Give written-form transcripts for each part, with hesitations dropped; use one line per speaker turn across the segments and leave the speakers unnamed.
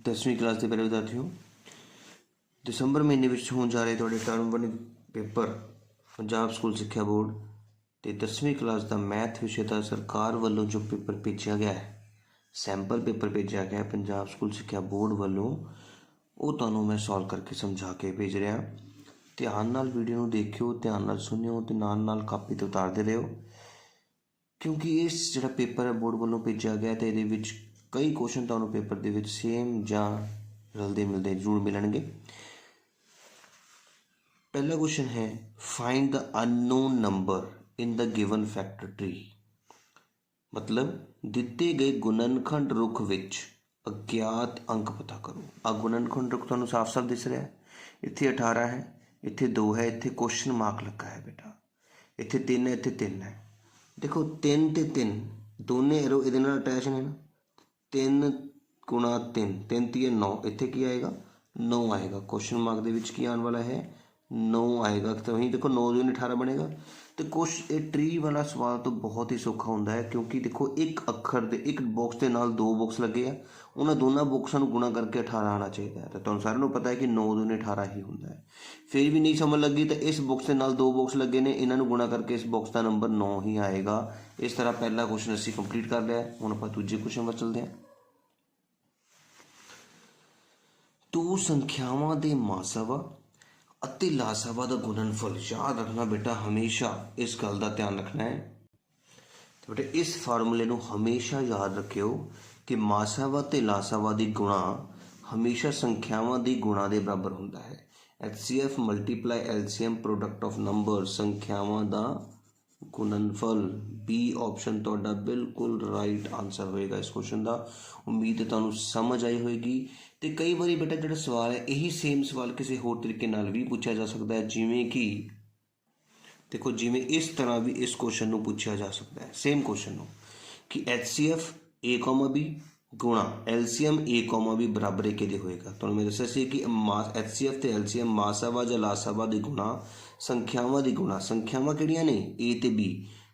10वीं क्लास के प्यारे विद्यार्थियों, दसंबर महीने में होने जा रहे थोड़े टर्म 1 पेपर पंजाब स्कूल सिक्ख्या बोर्ड ते 10वीं क्लास का मैथ विषय का सरकार वालों जो पेपर भेजा गया है, सैंपल पेपर भेजा गया है पंजाब स्कूल सिक्ख्या बोर्ड वालों, वो तुहानूं मैं सॉल्व करके समझा के भेज रहा। ध्यान नाल वीडियो नूं देखियो, ध्यान नाल सुनियो ते नाल नाल कापी ते उतारते रहो, क्योंकि इस जिहड़ा पेपर है बोर्ड वालों भेजा गया तो ये कई क्वेश्चन तुहानूं पेपर दे विच सेम जां रलदे मिलदे जरूर मिलणगे। पहला क्वेश्चन है find the unknown number in the given factor tree. मतलब दिते गए गुणनखंड रुख विच अज्ञात अंक पता करो। आ गुणनखंड रुख तुहानूं साफ साफ दिस रहा है, इत्थे 18 है, इत्थे 2 है, इत्थे क्वेश्चन मार्क लगा है बेटा, इत्थे 3 है, इत्थे 3 है। देखो 3 ते 3 दोने एरो इहदे नाल अटैच ने ना, 3 गुणा 3 3 तीए 9, इत्थे की आएगा 9 आएगा। क्वेश्चन मार्क दे विच की आने वाला है 9 आएगा। तो वहीं देखो 9 दूनी 18 बनेगा। तो कुछ ये ट्री वाला सवाल तो बहुत ही सौखा होंदा है, क्योंकि देखो एक अखर दे एक बॉक्स के नाल 2 बॉक्स लगे है, उन्होंने दोनों बॉक्सां नूं गुणा करके 18 आना चाहिए है। तो तुहानूं सारिਆਂ ਨੂੰ पता है कि 9 दूनी 18 ही होंदा है। फिर भी नहीं समझ लगी तो इस बॉक्स के नाल 2 बॉक्स लगे ने, इन्हां नूं गुणा करके इस बॉक्स का नंबर 9 ही आएगा। इस तरह पहला क्वेश्चन असीं कंप्लीट कर लिया। हुण आपां दूजे क्वेश्चन पर चलते हैं। दो संख्यावां दे मासावा ਅਤੇ ਲਾਸਾਵਾ ਦਾ ਗੁਣਨਫਲ याद रखना बेटा, हमेशा इस गल का ध्यान रखना है। तो बेटा इस फार्मूले ਨੂੰ हमेशा याद रखियो कि मासावा ਤੇ ਲਾਸਾਵਾ ਦੀ गुणा हमेशा संख्यावां ਦੀ गुणा ਦੇ बराबर ਹੁੰਦਾ है। HCF multiply LCM product of number संख्यावां ਦਾ गुणनफल। बी ऑप्शन ਤੁਹਾਡਾ बिल्कुल राइट आंसर होएगा इस क्वेश्चन का। उम्मीद है ਤੁਹਾਨੂੰ समझ आई होएगी। तो कई बार बेटा जो सवाल है यही सेम सवाल किसी होर तरीके नाल भी पूछा जा सकता है, जिमें कि देखो जिमें इस तरह भी इस क्वेश्चन को पूछा जा सकता है, सेम क्वेश्चन कि HCF A, B गुणा LCM A, B बराबर के होएगा। तो मैं दसा सी कि HCF ते LCM मासावा या लासावा की गुणा संख्यावां की गुणा, संख्यावां किहड़ियां ने A ते B,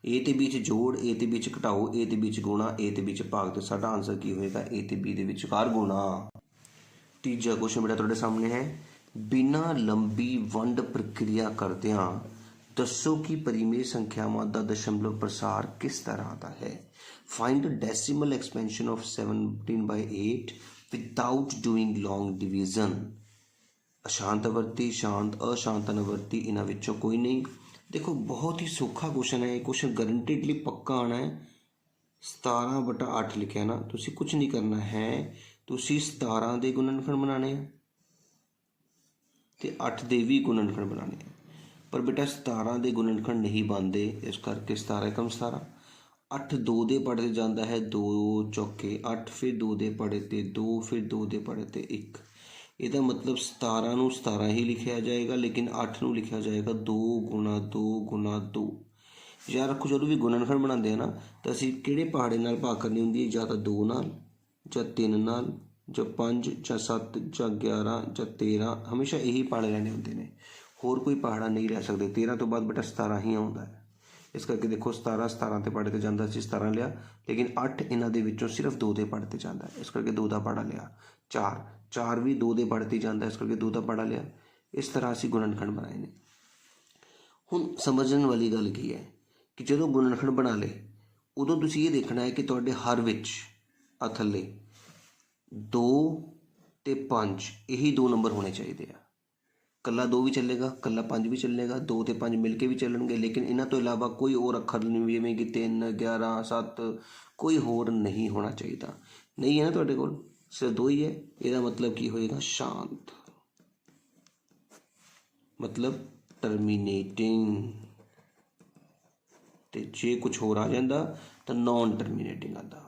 A ते B च जोड़, A ते B च घटाओ, A ते B च गुणा, A ते B च भाग। तो साडा आंसर की होएगा A ते B दे विचकार गुणा। तीजा क्वेश्चन बेटा तुहाडे सामने है, बिना लंबी वंड प्रक्रिया करदियां दसो कि परिमेय संख्यावां दा दशमलव प्रसार किस तरह का है। Find decimal expansion of 17/8 without doing long division. अशांतवर्ती, शांत, अशांतानुवर्ती, इन्हां विचों कोई नहीं। देखो बहुत ही सौखा क्वेश्चन है, क्वेश्चन गारंटीडली पक्का आना है। 17/8 लिखा ना, तुसीं कुछ नहीं करना है, तुसीं 17 के गुणनखंड बनाने ते 8 के भी गुणनखंड बनाने। पर बेटा 17 के गुणनखंड नहीं बनते, इस करके 17 एकम 17, 8 2 दे पढ़ते जाता है, 2 चौके 8, फिर 2 दे पढ़े ते 2, फिर 2 दे पढ़े ते 1। ਇਹਦਾ मतलब 17 ਨੂੰ 17 ही लिखा जाएगा, लेकिन 8 ਨੂੰ लिखा जाएगा 2 गुणा 2 गुणा 2। याद रखो जो भी गुणनखंड बनाते हैं ना, तो असीं किहड़े पहाड़े नाल भाग करनी हुंदी है, या तो 2 नाल, ਜਾਂ 3 नाल, ਜਾਂ 5, ਜਾਂ 7, ਜਾਂ 11, ਜਾਂ 13। हमेशा यही पहाड़े रहने होंगे ने, होर कोई पहाड़ा नहीं रह सकते। 13 तो बाद बेटा 17 ही आता है। इस करके देखो 17 ते पहाड़े ते जाता, 17 लिया, लेकिन 8 इन्हां दे विचों सिर्फ 2 दे पहाड़े ते जाता है, इस करके 2 का पहाड़ा लिया। 4 भी 2 दे पहाड़े ते जाता है, इस करके 2 का पहाड़ा लिया। इस तरह असीं गुणनखंड बनाए ने। हुण समझण वाली गल की है कि जदों गुणनखंड बना ले उदों तुसीं ये देखना है कि तुहाडे हर विच आ थल्ले 2 ते 5 यही 2 नंबर होने चाहिए। कला 2 भी चलेगा, कला 5 भी चलेगा, 2 ते 5 मिल के भी चलणगे, लेकिन इन्हां तो इलावा कोई और अखर नहीं, जिवें कि 3, 11, 7 कोई होर नहीं होना चाहिए। नहीं है ना तुहाडे कोल, सिर्फ 2 ही है। इसदा मतलब की होएगा शांत, मतलब टर्मीनेटिंग। तो जे कुछ होर आ जाता तो नॉन टर्मीनेटिंग आता।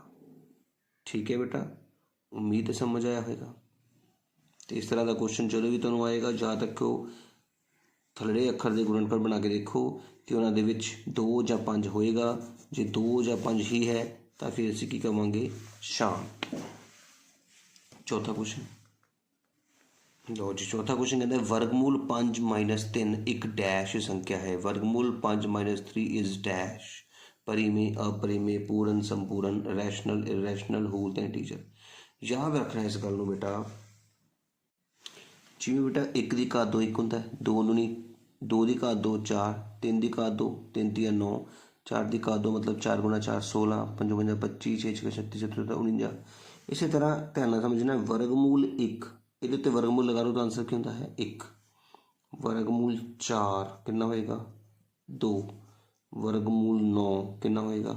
ठीक है बेटा, उम्मीद है समझ आया होगा। तो इस तरह का क्वेश्चन जो भी तुहानूं आएगा, याद रखो थल्ले अखर के गुणनखंड बना के देखो कि उन्हां दे विच 2 या 5 होएगा। जे 2 या 5 ही है तो फिर असीं की कहांगे शांत। चौथा क्वेश्चन लो जी, चौथा क्वेश्चन कहता है वर्गमूल 5 - 3 एक डैश संख्या है। वर्गमूल 5 - 3 इज डैश, परिमेय, अपरिमेय, पूर्ण, संपूर्ण, रैशनल, इरैशनल, होल ते इंटीजर। याद रखना इस गल नूं बेटा। जिवें बेटा 1 की घात 2 1 हुंदा है, 2 नूं नहीं, 2 की घात 2 4, 3 की घात 2 3 तिया 9, 4 की घात 2 मतलब 4 गुणा 4 16, 5 5 25, 6 6 36 37 49। इसी तरह ध्यान नाल समझना वर्गमूल 1 ਇਹਦੇ ਉੱਤੇ वर्गमूल लगा लो तो आंसर ਕੀ ਹੁੰਦਾ है 1। वर्गमूल 4 कितना होएगा 2। वर्गमूल 9 कितना होएगा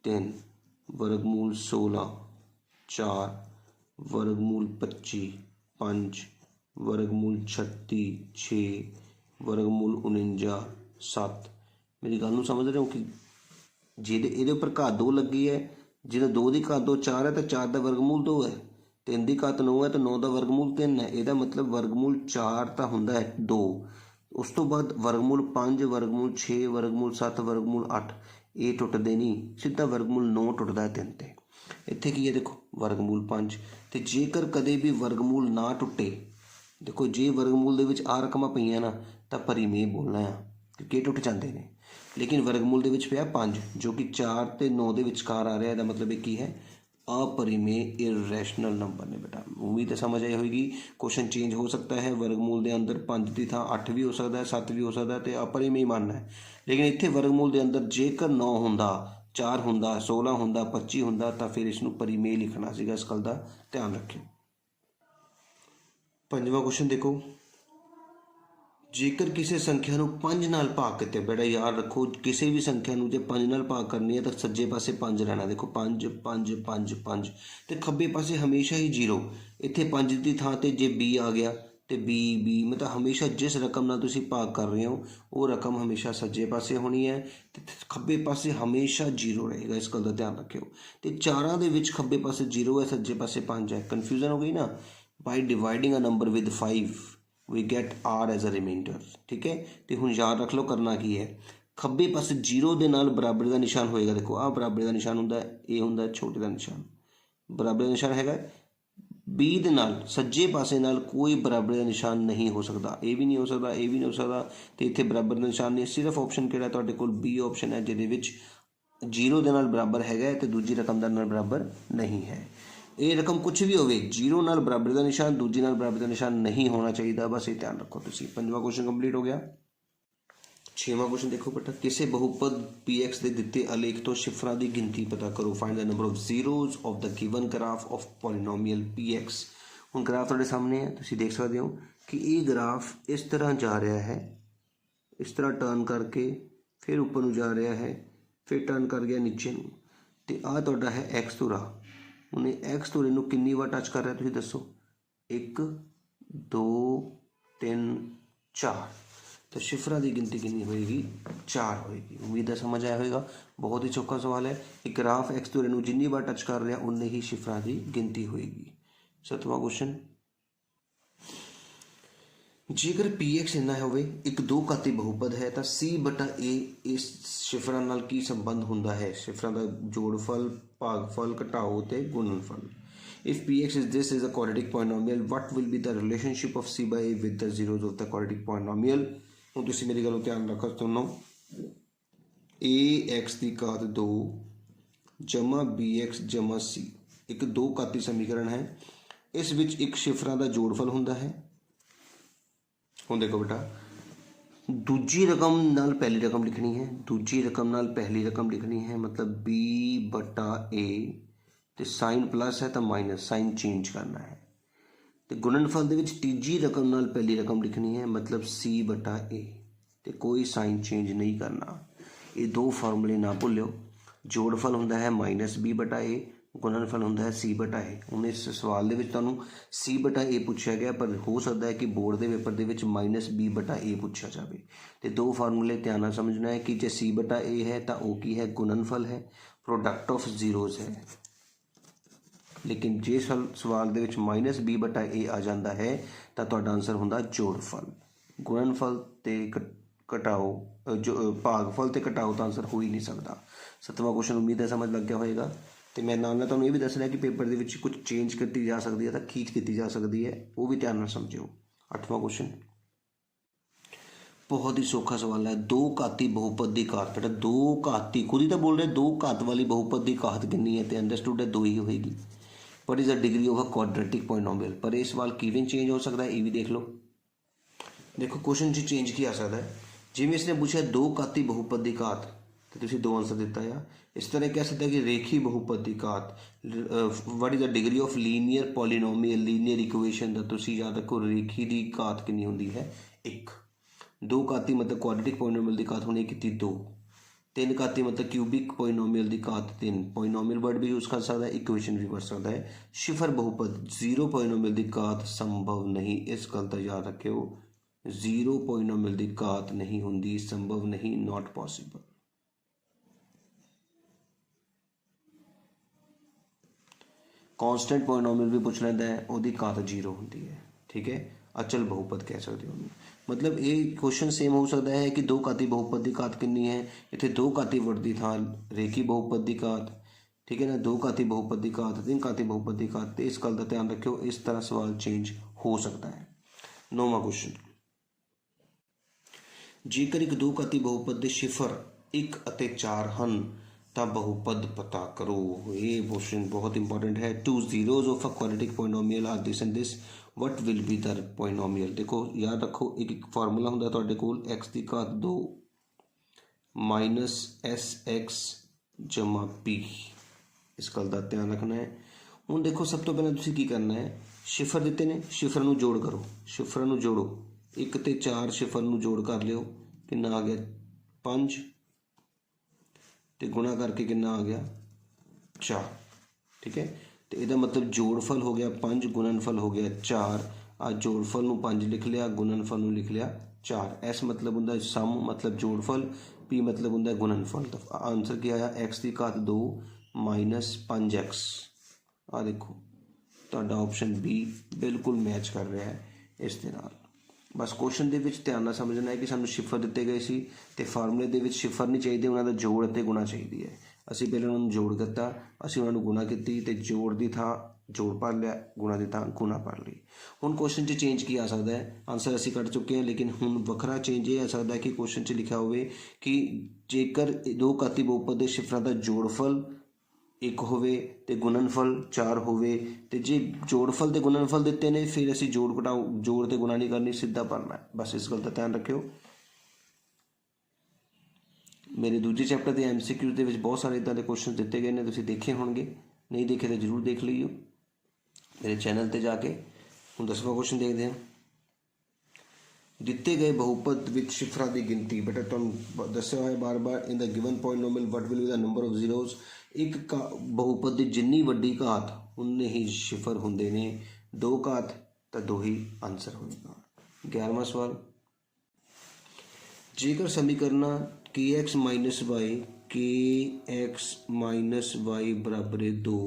3। वर्गमूल 16 4। वर्गमूल 25 5। वर्गमूल 36 6। वर्गमूल 49 7। मेरी गल नूं समझ रहे हो कि ਜਿਹਦੇ ਇਹਦੇ ਉੱਪਰ ਘਾਤ 2 ਲੱਗੀ ਹੈ, ਜਿਹਦੇ 2 ਦੀ ਘਾਤ 2 4 ਹੈ ਤਾਂ 4 ਦਾ ਵਰਗਮੂਲ 2 ਹੈ, 3 ਦੀ ਘਾਤ 9 ਹੈ ਤਾਂ 9 ਦਾ ਵਰਗਮੂਲ 3 ਹੈ। ਇਹਦਾ ਮਤਲਬ ਵਰਗਮੂਲ 4 ਤਾਂ ਹੁੰਦਾ ਹੈ 2। ਉਸ ਤੋਂ ਬਾਅਦ ਵਰਗਮੂਲ 5 ਵਰਗਮੂਲ 6 ਵਰਗਮੂਲ 7 ਵਰਗਮੂਲ 8 ਇਹ ਟੁੱਟਦੇ ਨਹੀਂ, ਸਿੱਧਾ ਵਰਗਮੂਲ 9 ਟੁੱਟਦਾ ਹੈ 3 ਤੇ। ਇੱਥੇ ਕੀ ਹੈ ਦੇਖੋ ਵਰਗਮੂਲ 5। ਤੇ ਜੇਕਰ ਕਦੇ ਵੀ ਵਰਗਮੂਲ ਨਾ ਟੁੱਟੇ, ਦੇਖੋ ਜੇ ਵਰਗਮੂਲ ਦੇ ਵਿੱਚ ਆ ਰਕਮਾਂ ਪਈਆਂ ਨਾ ਤਾਂ ਪਰਿਮੇਯ ਬੋਲਣਾ ਆ ਕਿਉਂਕਿ ਇਹ ਟੁੱਟ ਜਾਂਦੇ ਨੇ। ਲੇਕਿਨ ਵਰਗਮੂਲ ਦੇ ਵਿੱਚ ਪਿਆ 5 ਜੋ ਕਿ 4 ਤੇ 9 ਦੇ ਵਿਚਕਾਰ ਆ ਰਿਹਾ, ਇਹਦਾ ਮਤਲਬ ਇਹ ਕੀ ਹੈ अपरिमेय इरेशनल नंबर ने बेटा। उम्मीद है समझ आई होगी। क्वेश्चन चेंज हो सकता है, वर्गमूल के अंदर 5 की थां 8 भी हो सकता है, 7 भी हो सकता है, तो अपरिमेय मानना है। लेकिन इत्थे वर्गमूल के अंदर जेकर 9 होंदा 4 होंदा 16 होंदा 25 होंदा तो फिर इसनूं परिमेय लिखना सीगा। इस गल का ध्यान रखियो। 5वां क्वेश्चन देखो, जेकर किसी संख्या ਨੂੰ 5 ਨਾਲ ਭਾਗ ਕੀਤੇ, बेटा याद रखो किसी भी संख्या ਨੂੰ ਜੇ 5 ਨਾਲ ਭਾਗ ਕਰਨੀ है तो सज्जे पासे 5 रहना। देखो 5 5 5 5 तो खब्बे पासे हमेशा ही 0। इत्थे 5 की थां ते जे b आ गया तो b मतलब हमेशा जिस रकम ਨਾਲ ਤੁਸੀਂ ਭਾਗ कर रहे हो वो रकम हमेशा सज्जे पासे होनी है तो खब्बे पासे हमेशा 0 रहेगा। इस गल का ध्यान रखियो। तो चारां दे विच खब्बे पासे 0 है, सज्जे पासे 5 है। कन्फ्यूजन हो गई ना। By dividing a number with 5 we get R as a remainder. ठीक है, तो हुण याद रख लो करना की है, खब्बे पासे 0 के नाल बराबरी का निशान होएगा। देखो आ बराबरी का निशान होंदा है, ये होंदा है छोटे का निशान, बराबरी का निशान हैगा। बी दे नाल सज्जे पासे नाल कोई बराबरी का निशान नहीं हो सकता, ये भी नहीं हो सकता, ये भी नहीं हो सकता, तो इत्थे बराबर का निशान नहीं। सिर्फ ऑप्शन किहड़ा तुहाडे कोल बी ऑप्शन है जिहदे विच 0 के नाल बराबर हैगा तो दूजी रकम दा नाल बराबर नहीं है। ये रकम कुछ भी होवे 0 नाल बराबर का निशान दूजी नाल बराबर का निशान नहीं होना चाहिए, बस ये ध्यान रखो तुसीं। 5वां क्वेश्चन कंप्लीट हो गया। 6वां क्वेश्चन देखो बेटा, किसी बहुपद px के दिते आलेख तो शिफरां की गिनती पता करो। Find the number of zeros of the given graph of polynomial px। हुण ग्राफ तुहाडे सामने है, तुसीं देख सकते हो कि ये ग्राफ इस तरह जा रहा है, इस तरह टर्न करके फिर ऊपर नूं जा रहा है, फिर टर्न कर गया नीचे नूं, ते आ तुहाडा है एक्स धुरा। उन्हें एक्स धुरे नूं कितनी बार टच कर रहा है तुसीं दसो। 1 2 3 4, तो शिफरा की गिनती कितनी होएगी 4 होएगी। उम्मीद है समझ आया होगा। बहुत ही चौखा सवाल है। एक ग्राफ एक्स धुरे नूं जिन्नी बार टच कर रहा उन्नी ही शिफरा की गिनती होएगी। 7वां क्वेश्चन, जेकर px इन्ना होवे एक 2 घाती बहुपद है तो c बटा a इस शिफरा नाल की संबंध हुंदा है। शिफरा का जोड़फल भागफल घटाओ ते गुणनफल। If px is this is a quadratic polynomial, what will be the relationship of c by a with the zeros of the quadratic polynomial। हुण तुसीं मेरी गल ध्यान रखो सुनो। ax की घात 2 जमा bx जमा c एक 2 घाती समीकरण है। इस विच एक शिफरा का जोड़फल हुंदा है। हुण देखो बेटा, दूजी रकम नाल पहली रकम लिखनी है, दूजी रकम नाल पहली रकम लिखनी है, मतलब b बटा a, तो साइन प्लस है तो माइनस, साइन चेंज करना है। तो गुणनफल दे विच तीजी रकम नाल पहली रकम लिखनी है, मतलब c बटा a, तो कोई साइन चेंज नहीं करना। ये 2 फार्मूले ना भुल्यो। जोड़फल हुंदा है माइनस b बटा a, गुणनफल होंदा है c बटा ए। हुण इस सवाल दे विच तुहानूं c बटा ए पूछा गया, पर हो सकता है कि बोर्ड के पेपर दे विच माइनस b बटा ए पूछा जाए। तो 2 फार्मूले ध्यान नाल समझना है कि जे c बटा ए है तो वो की है गुणनफल है, प्रोडक्ट ऑफ जीरोज है। लेकिन जे सवाल दे विच माइनस b बटा ए आ जाता है तो तुहाडा आंसर हुंदा जोड़फल। गुणनफल ते घटाओ जो भागफल ते घटाओ तो आंसर हो ही नहीं सकता। 7वां क्वेश्चन उम्मीद है समझ लग गया होएगा। तो मैं नाल तुहानूं ये भी दसना कि पेपर दे विच कुछ चेंज की जा सकती है तो खींच की जा सकती है, वो भी ध्यान नाल समझिओ। 8वां क्वेश्चन बहुत ही सौखा सवाल है। 2 घाती बहुपद की घात, बेटा 2 घाती खुद ही तो बोल रहे 2 घात वाली बहुपद की घात कितनी है, तो अंडरस्टूड है 2 ही होएगी। What is the degree of a quadratic polynomial. पर यह सवाल किवें चेंज हो सकता है, ये भी देख लो। देखो क्वेश्चन च चेंज की आ सकता है, जिमें इसने पूछा दो घाती बहुपद की घात, तो तुसीं दो आंसर दिता है। इस तरह कह सकता है कि रेखी बहुपद की घात, what is the degree of linear polynomial, linear equation का तुसीं याद रखो रेखी की घात कितनी होंदी है, एक। दो घाती मतलब क्वाड्रेटिक पोलिनोमियल की घात होनी की दो। तीन घाती मतलब क्यूबिक पोलिनोमियल की घात तीन। पोलिनोमियल वर्ड भी यूज़ कर सकता है, इक्वेशन भी कर सकता है। शिफर बहुपद जीरो पोलिनोमियल की घात संभव नहीं, इस गल का याद रखियो, जीरो पोलिनोमियल की घात नहीं होंगी, संभव नहीं, नॉट पॉसिबल। कॉन्स्टेंट पोलिनोमियल भी पूछ लेता है, उसकी घात जीरो होंगी है, ठीक है। अचल बहुपद कह सकते हो। मतलब ये क्वेश्चन सेम हो सकता है कि दो घाती बहुपद की घात कितनी है, इतने दो घाती वर्ड की थां रेखी बहुपद की घात, ठीक है ना, दो घाती बहुपद की घात, तीन घाती बहुपद की घात। तो इस गल का ध्यान रखियो, इस तरह सवाल चेंज हो सकता है। 9वां क्वेश्चन, जेकर एक दो घाती बहुपद के शिफर 1 ਅਤੇ 4 ਹਨ ਤਾਂ बहुपद पता करो। ये क्वेश्चन बहुत इंपॉर्टेंट है। Two zeros of a quadratic polynomial are this and this, what will be the polynomial. देखो याद रखो, एक फार्मूला होंगे तुहाडे कोल, एक्स की घात 2 माइनस एस एक्स जमा पी। इस गल का ध्यान रखना है। हुण देखो सब तो पहले तुसीं की करना है, शिफर दिते ने, शिफर नूं जोड़ करो, शिफर नूं जोड़ो, 1 ਤੇ 4 शिफर नूं जोड़ कर लियो, कितना आ गया 5, तो गुणा करके कितना आ गया 4, ठीक है। तो यदा मतलब जोड़फल हो गया 5, गुणनफल हो गया 4। आ जोड़फल नूं 5 लिख लिया, गुणनफल नूं लिख लिया 4। एस मतलब हुंदा सम मतलब जोड़फल, पी मतलब हुंदा गुणनफल। तो आंसर क्या आया, एक्स की घात 2 माइनस 5x। आ देखो तुहाडा ऑप्शन बी बिल्कुल मैच कर रहा है इस दे नाल। बस क्वेश्चन के ध्यान नाल समझना है कि सानू शिफर दिते गए सी, ते फार्मूले दे विच शिफर नहीं चाहिए, उन्होंने जोड़ ते गुणा चाहिए है। असी पहले उन्होंने जोड़ दिता, असी उन्होंने गुणा की, तो जोड़ की थां जोड़ भर लिया, गुणा की थां गुणा भर ली। हुण क्वेश्चन च चेंज की आ सकता है, आंसर असी कट चुके हैं, लेकिन हुण वखरा चेंज ये आ सकता है कि क्वेश्चन च लिखा होवे कि जेकर दो घाती बहुपद के शिफरां दा जोड़फल 1 होवे ते गुणनफल 4 होवे, ते जे जोड़फल ते गुणनफल दिते ने, फिर असी जोड़ घटाओ, जोड़ ते गुणा नहीं करनी, सीधा भरना है। बस इस गल का ध्यान रखियो। मेरे दूजे चैप्टर के MCQ के बहुत सारे इदा के क्वेश्चन दिते गए हैं, तुसीं देखे होणगे, नहीं देखे तो जरूर देख लीओ मेरे चैनल पर जाके। हुण 10वां क्वेश्चन देखते हैं। दिते गए बहुपद विच शिफरां की गिनती, बेटा तुहानूं दस्सिया होया बार बार, in the given polynomial what will be the number of zeros. एक बहुपद की जिन्नी वड्डी घात उन्ने ही शिफर होंदे ने, दो घात तो दो ही आंसर होगा। 11वां सवाल, जेकर समीकरण के एक्स माइनस वाई बराबर 2,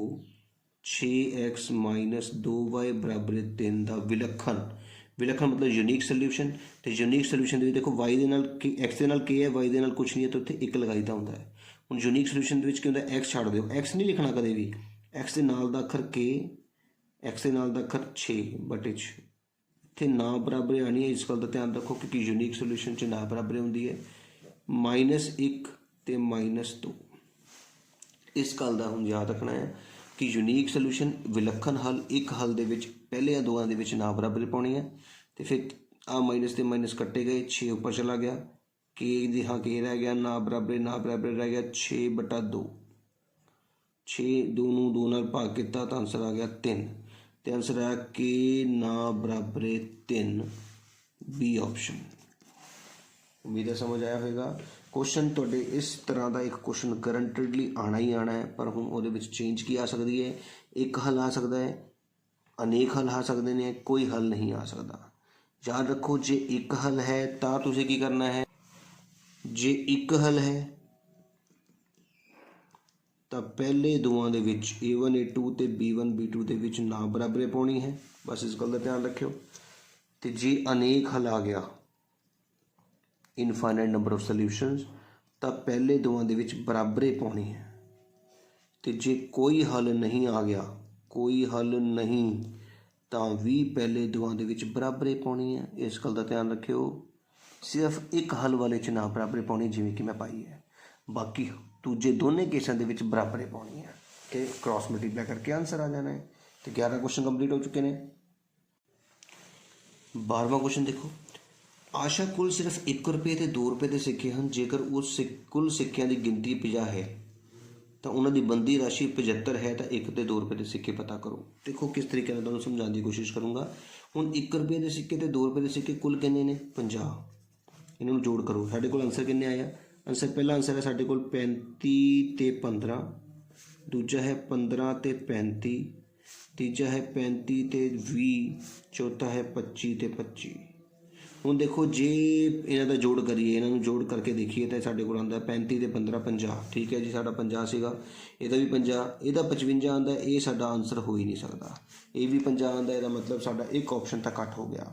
6x माइनस 2y बराबर 3 का विलखण मतलब यूनीक सोल्यूशन, तो यूनीक सोल्यूशन देखो वाई के नाल एक्स के नाल के है, वाई के नाल कुछ नहीं है, तो उत्थे एक लगाईदा होंदा है। हुण यूनीक सोल्यूशन के क्या होंदा, एक्स छड्ड दिओ, एक्स नहीं लिखना कदे भी, एक्स के नाल दा अखर के, एक्स के नाल दा अखर 6/6, इत्थे ना बराबरी आनी है। इस गल का ध्यान रखो क्योंकि यूनीक सोल्यूशन च ना बराबरी होंदी है। -1 ते -2, इस गल का हुण याद रखना है कि यूनीक सोल्यूशन विलखण हल, एक हल दे विच पहले दोवां दे विच ना बराबरी पाउणी है, तो फिर आ माइनस ते माइनस कट्टे गए, 6 ऊपर चला गया, के दी हाँ के रह गया, ना बराबर रह गया 6/2, 6 2 नूं 2 नाल भाग किया तो आंसर आ गया 3, तो आंसर आया के ना बराबर 3, बी ऑप्शन। उम्मीद है समझ आया होगा। क्वेश्चन तुहाडे इस तरह का एक क्वेश्चन गारंटेडली आना ही आना है, पर हुण उहदे विच चेंज की आ सकती है, एक हल आ सकता है, अनेक हल आ सकते हैं, कोई हल नहीं आ सकता। याद रखो जे एक हल है तो तुसीं की करना है, जे एक हल है तो पहले दोवां दे विच A1 A2 ते B1 B2 दे विच ना बराबरी पाउणी है, बस इस गल का ध्यान रखियो। तो जे अनेक हल आ गया, इनफाइनाइट नंबर ऑफ सोल्यूशनस, तो पहले दोवां दे विच बराबरी पाउणी है। तो जे कोई हल नहीं आ गया, कोई हल नहीं, तो भी पहले दोवां दे विच बराबरी पाउणी है। इस गल का ध्यान रखियो। सिर्फ एक हल वाले च ना बराबरी पाउणी जिवें कि मैं पाई है, बाकी दूजे दोनों केसां दे विच बराबरी पाउणी है, कि क्रॉस मल्टीप्लाई करके आंसर आ जाना है। तो 11 क्वेश्चन कंप्लीट हो चुके हैं। 12वां क्वेश्चन देखो, आशा कुल सिर्फ 1 रुपये ਤੇ 2 रुपये ਦੇ ਸਿੱਕੇ ਹਨ। ਜੇਕਰ ਉਸ ਕੁੱਲ ਸਿੱਕਿਆਂ ਦੀ ਗਿਣਤੀ 50 ਹੈ ਤਾਂ ਉਹਨਾਂ ਦੀ ਬੰਦੀ ਰਾਸ਼ੀ 75 ਹੈ ਤਾਂ 1 ਤੇ 2 रुपये ਦੇ ਸਿੱਕੇ ਪਤਾ ਕਰੋ। ਦੇਖੋ ਕਿਸ ਤਰੀਕੇ ਨਾਲ ਤੁਹਾਨੂੰ ਸਮਝਾਉਣ ਦੀ ਕੋਸ਼ਿਸ਼ ਕਰੂੰਗਾ। ਹੁਣ 1 रुपये ਦੇ ਸਿੱਕੇ ਤੇ 2 रुपये ਦੇ ਸਿੱਕੇ ਕੁੱਲ ਕਿੰਨੇ ਨੇ? 50। ਇਹਨਾਂ ਨੂੰ ਜੋੜ ਕਰੋ। ਸਾਡੇ ਕੋਲ ਆਨਸਰ ਕਿੰਨੇ ਆਇਆ? ਆਨਸਰ ਪਹਿਲਾ ਆਨਸਰ ਹੈ ਸਾਡੇ ਕੋਲ 35 ਤੇ 15, ਦੂਜਾ ਹੈ 15 ਤੇ 35, ਤੀਜਾ ਹੈ 35 ਤੇ 20, ਚੌਥਾ ਹੈ 25 ਤੇ 25। ਹੁਣ ਦੇਖੋ ਜੇ ਇਹਨਾਂ ਦਾ ਜੋੜ ਕਰੀਏ, ਇਹਨਾਂ ਨੂੰ ਜੋੜ ਕਰਕੇ ਦੇਖੀਏ ਤਾਂ ਸਾਡੇ ਕੋਲ ਆਉਂਦਾ 35 ਤੇ 15 50। ਠੀਕ ਹੈ ਜੀ, ਸਾਡਾ 50 ਸੀਗਾ, ਇਹਦਾ ਵੀ 50, ਇਹਦਾ 55 ਆਉਂਦਾ। ਇਹ ਸਾਡਾ ਆਨਸਰ ਹੋ ਹੀ ਨਹੀਂ ਸਕਦਾ। ਇਹ ਵੀ 50 ਆਉਂਦਾ, ਇਹਦਾ ਮਤਲਬ ਸਾਡਾ ਇੱਕ ਆਪਸ਼ਨ ਤਾਂ ਕੱਟ ਹੋ ਗਿਆ।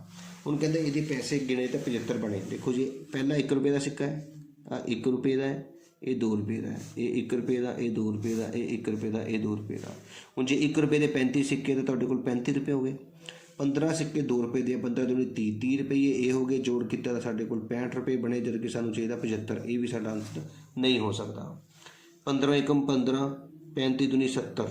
ਹੁਣ ਕਹਿੰਦੇ ਇਹਦੇ ਪੈਸੇ ਗਿਣੇ ਤਾਂ 75 ਬਣੇ। ਦੇਖੋ ਜੀ ਪਹਿਲਾ 1 रुपये ਦਾ ਸਿੱਕਾ ਹੈ, ਆ 1 रुपये ਦਾ ਹੈ, ਇਹ 2 रुपये ਦਾ ਹੈ, ਇਹ 1 रुपये ਦਾ, ਇਹ 2 रुपये ਦਾ, ਇਹ 1 रुपये ਦਾ, ਇਹ 2 रुपये ਦਾ। ਹੁਣ ਜੇ 1 रुपये ਦੇ 35 ਸਿੱਕੇ ਤਾਂ ਤੁਹਾਡੇ ਕੋਲ 35 रुपये ਹੋ ਗਏ। 15 ਸਿੱਕੇ 2 रुपये ਦੇ, 15 दूनी 30, 30 रुपये ਇਹ ਹੋ ਗਏ। ਜੋੜ ਕੀਤਾ ਤਾਂ ਸਾਡੇ ਕੋਲ 65 रुपये ਬਣੇ, ਜਦ ਕਿ ਸਾਨੂੰ ਚਾਹੀਦਾ 75। ਇਹ ਵੀ ਸਾਡਾ ਆਨਸਰ ਨਹੀਂ ਹੋ ਸਕਦਾ। 15 ਏਕਮ 15, 35 दूनी 70,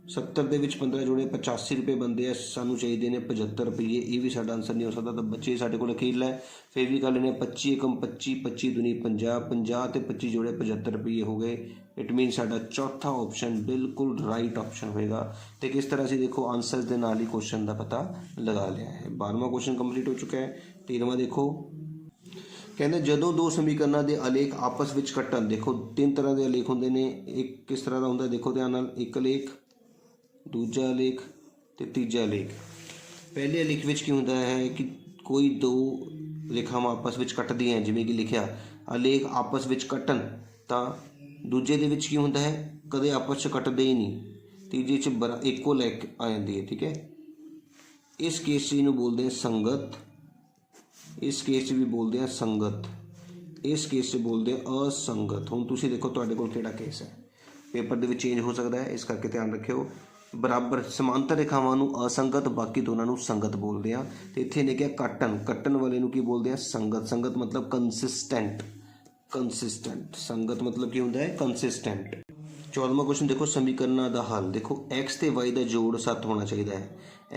70 ਦੇ ਵਿੱਚ 15 ਜੋੜੇ 85 रुपये बनते हैं। ਸਾਨੂੰ ਚਾਹੀਦੇ ਨੇ 75 रुपये। ਇਹ ਵੀ ਸਾਡਾ ਆਨਸਰ ਨਹੀਂ ਹੋ ਸਕਦਾ। ਤਾਂ ਬੱਚੇ ਸਾਡੇ ਕੋਲ ਅਖੀਰਲਾ ਹੈ, ਫਿਰ ਵੀ ਕਰ ਲੈਣੇ 25 ਏਕਮ 25, 25 दूनी 50, 50 ਤੇ 25 ਜੋੜੇ 75 रुपये ਹੋ ਗਏ। ਇਟ ਮੀਨ ਸਾਡਾ ਚੌਥਾ ਆਪਸ਼ਨ ਬਿਲਕੁਲ ਰਾਈਟ ਆਪਸ਼ਨ ਹੋਏਗਾ। ਤੇ ਕਿਸ ਤਰ੍ਹਾਂ ਅਸੀਂ ਦੇਖੋ ਆਨਸਰ ਦੇ ਨਾਲ ਹੀ ਕੁਐਸਚਨ ਦਾ ਪਤਾ ਲਗਾ ਲਿਆ ਹੈ। 12ਵਾਂ ਕੁਐਸਚਨ ਕੰਪਲੀਟ ਹੋ ਚੁੱਕਾ ਹੈ। 13ਵਾਂ ਦੇਖੋ, ਕਹਿੰਦੇ ਜਦੋਂ ਦੋ ਸਮੀਕਰਨਾਂ ਦੇ ਅਲੇਖ ਆਪਸ ਵਿੱਚ ਕੱਟਣ। ਦੇਖੋ 3 ਤਰ੍ਹਾਂ ਦੇ ਅਲੇਖ ਹੁੰਦੇ ਨੇ। ਇੱਕ ਕਿਸ ਤਰ੍ਹਾਂ ਦਾ ਹੁੰਦਾ? ਦੇਖੋ ਧਿਆਨ ਨਾਲ, ਇੱਕ ਅਲੇਖ, ਦੂਜਾ ਅਲੇਖ ਤੇ ਤੀਜਾ ਅਲੇਖ। ਪਹਿਲੇ ਅਲੇਖ ਵਿੱਚ ਕੀ ਹੁੰਦਾ ਹੈ ਕਿ ਕੋਈ ਦੋ ਰੇਖਾਵਾਂ ਆਪਸ ਵਿੱਚ ਕੱਟਦੀਆਂ, ਜਿਵੇਂ ਕਿ ਲਿਖਿਆ ਅਲੇਖ ਆਪਸ ਵਿੱਚ ਕੱਟਣ। ਤਾਂ ਦੂਜੇ ਦੇ ਵਿੱਚ ਕੀ ਹੁੰਦਾ ਹੈ? ਕਦੇ ਆਪਸ 'ਚ ਕੱਟਦੇ ਹੀ ਨਹੀਂ। ਤੀਜੇ 'ਚ ਇੱਕੋ ਲੇਖ ਆ ਜਾਂਦੀ ਹੈ। ਠੀਕ ਹੈ, ਇਸ ਕੇਸ 'ਚ ਇਹਨੂੰ ਬੋਲਦੇ ਆ ਸੰਗਤ, ਇਸ ਕੇਸ 'ਚ ਵੀ ਬੋਲਦੇ ਆ ਸੰਗਤ, ਇਸ ਕੇਸ 'ਚ ਬੋਲਦੇ ਆ ਅਸੰਗਤ। ਹੁਣ ਤੁਸੀਂ ਦੇਖੋ ਤੁਹਾਡੇ ਕੋਲ ਕਿਹੜਾ ਕੇਸ ਹੈ, ਪੇਪਰ ਦੇ ਵਿੱਚ ਚੇਂਜ ਹੋ ਸਕਦਾ ਹੈ, ਇਸ ਕਰਕੇ ਧਿਆਨ ਰੱਖਿਓ। ਬਰਾਬਰ ਸਮਾਂਤਰ ਰੇਖਾਵਾਂ ਨੂੰ ਅਸੰਗਤ, ਬਾਕੀ ਦੋਨਾਂ ਨੂੰ ਸੰਗਤ ਬੋਲਦੇ ਆ। ਤੇ ਇੱਥੇ ਨੇ ਕਿਹਾ ਕੱਟਣ, ਕੱਟਣ ਵਾਲੇ ਨੂੰ ਕੀ ਬੋਲਦੇ ਆ? ਸੰਗਤ। ਸੰਗਤ ਮਤਲਬ ਕੰਸਿਸਟੈਂਟ, ਕੰਸਿਸਟੈਂਟ। ਸੰਗਤ ਮਤਲਬ ਕੀ ਹੁੰਦਾ ਹੈ? ਕੰਸਿਸਟੈਂਟ। 14ਵਾਂ ਕੁਐਸਚਨ ਦੇਖੋ, ਸਮੀਕਰਨਾਂ ਦਾ ਹੱਲ। ਦੇਖੋ x ਤੇ y ਦਾ ਜੋੜ 7 ਹੋਣਾ ਚਾਹੀਦਾ ਹੈ।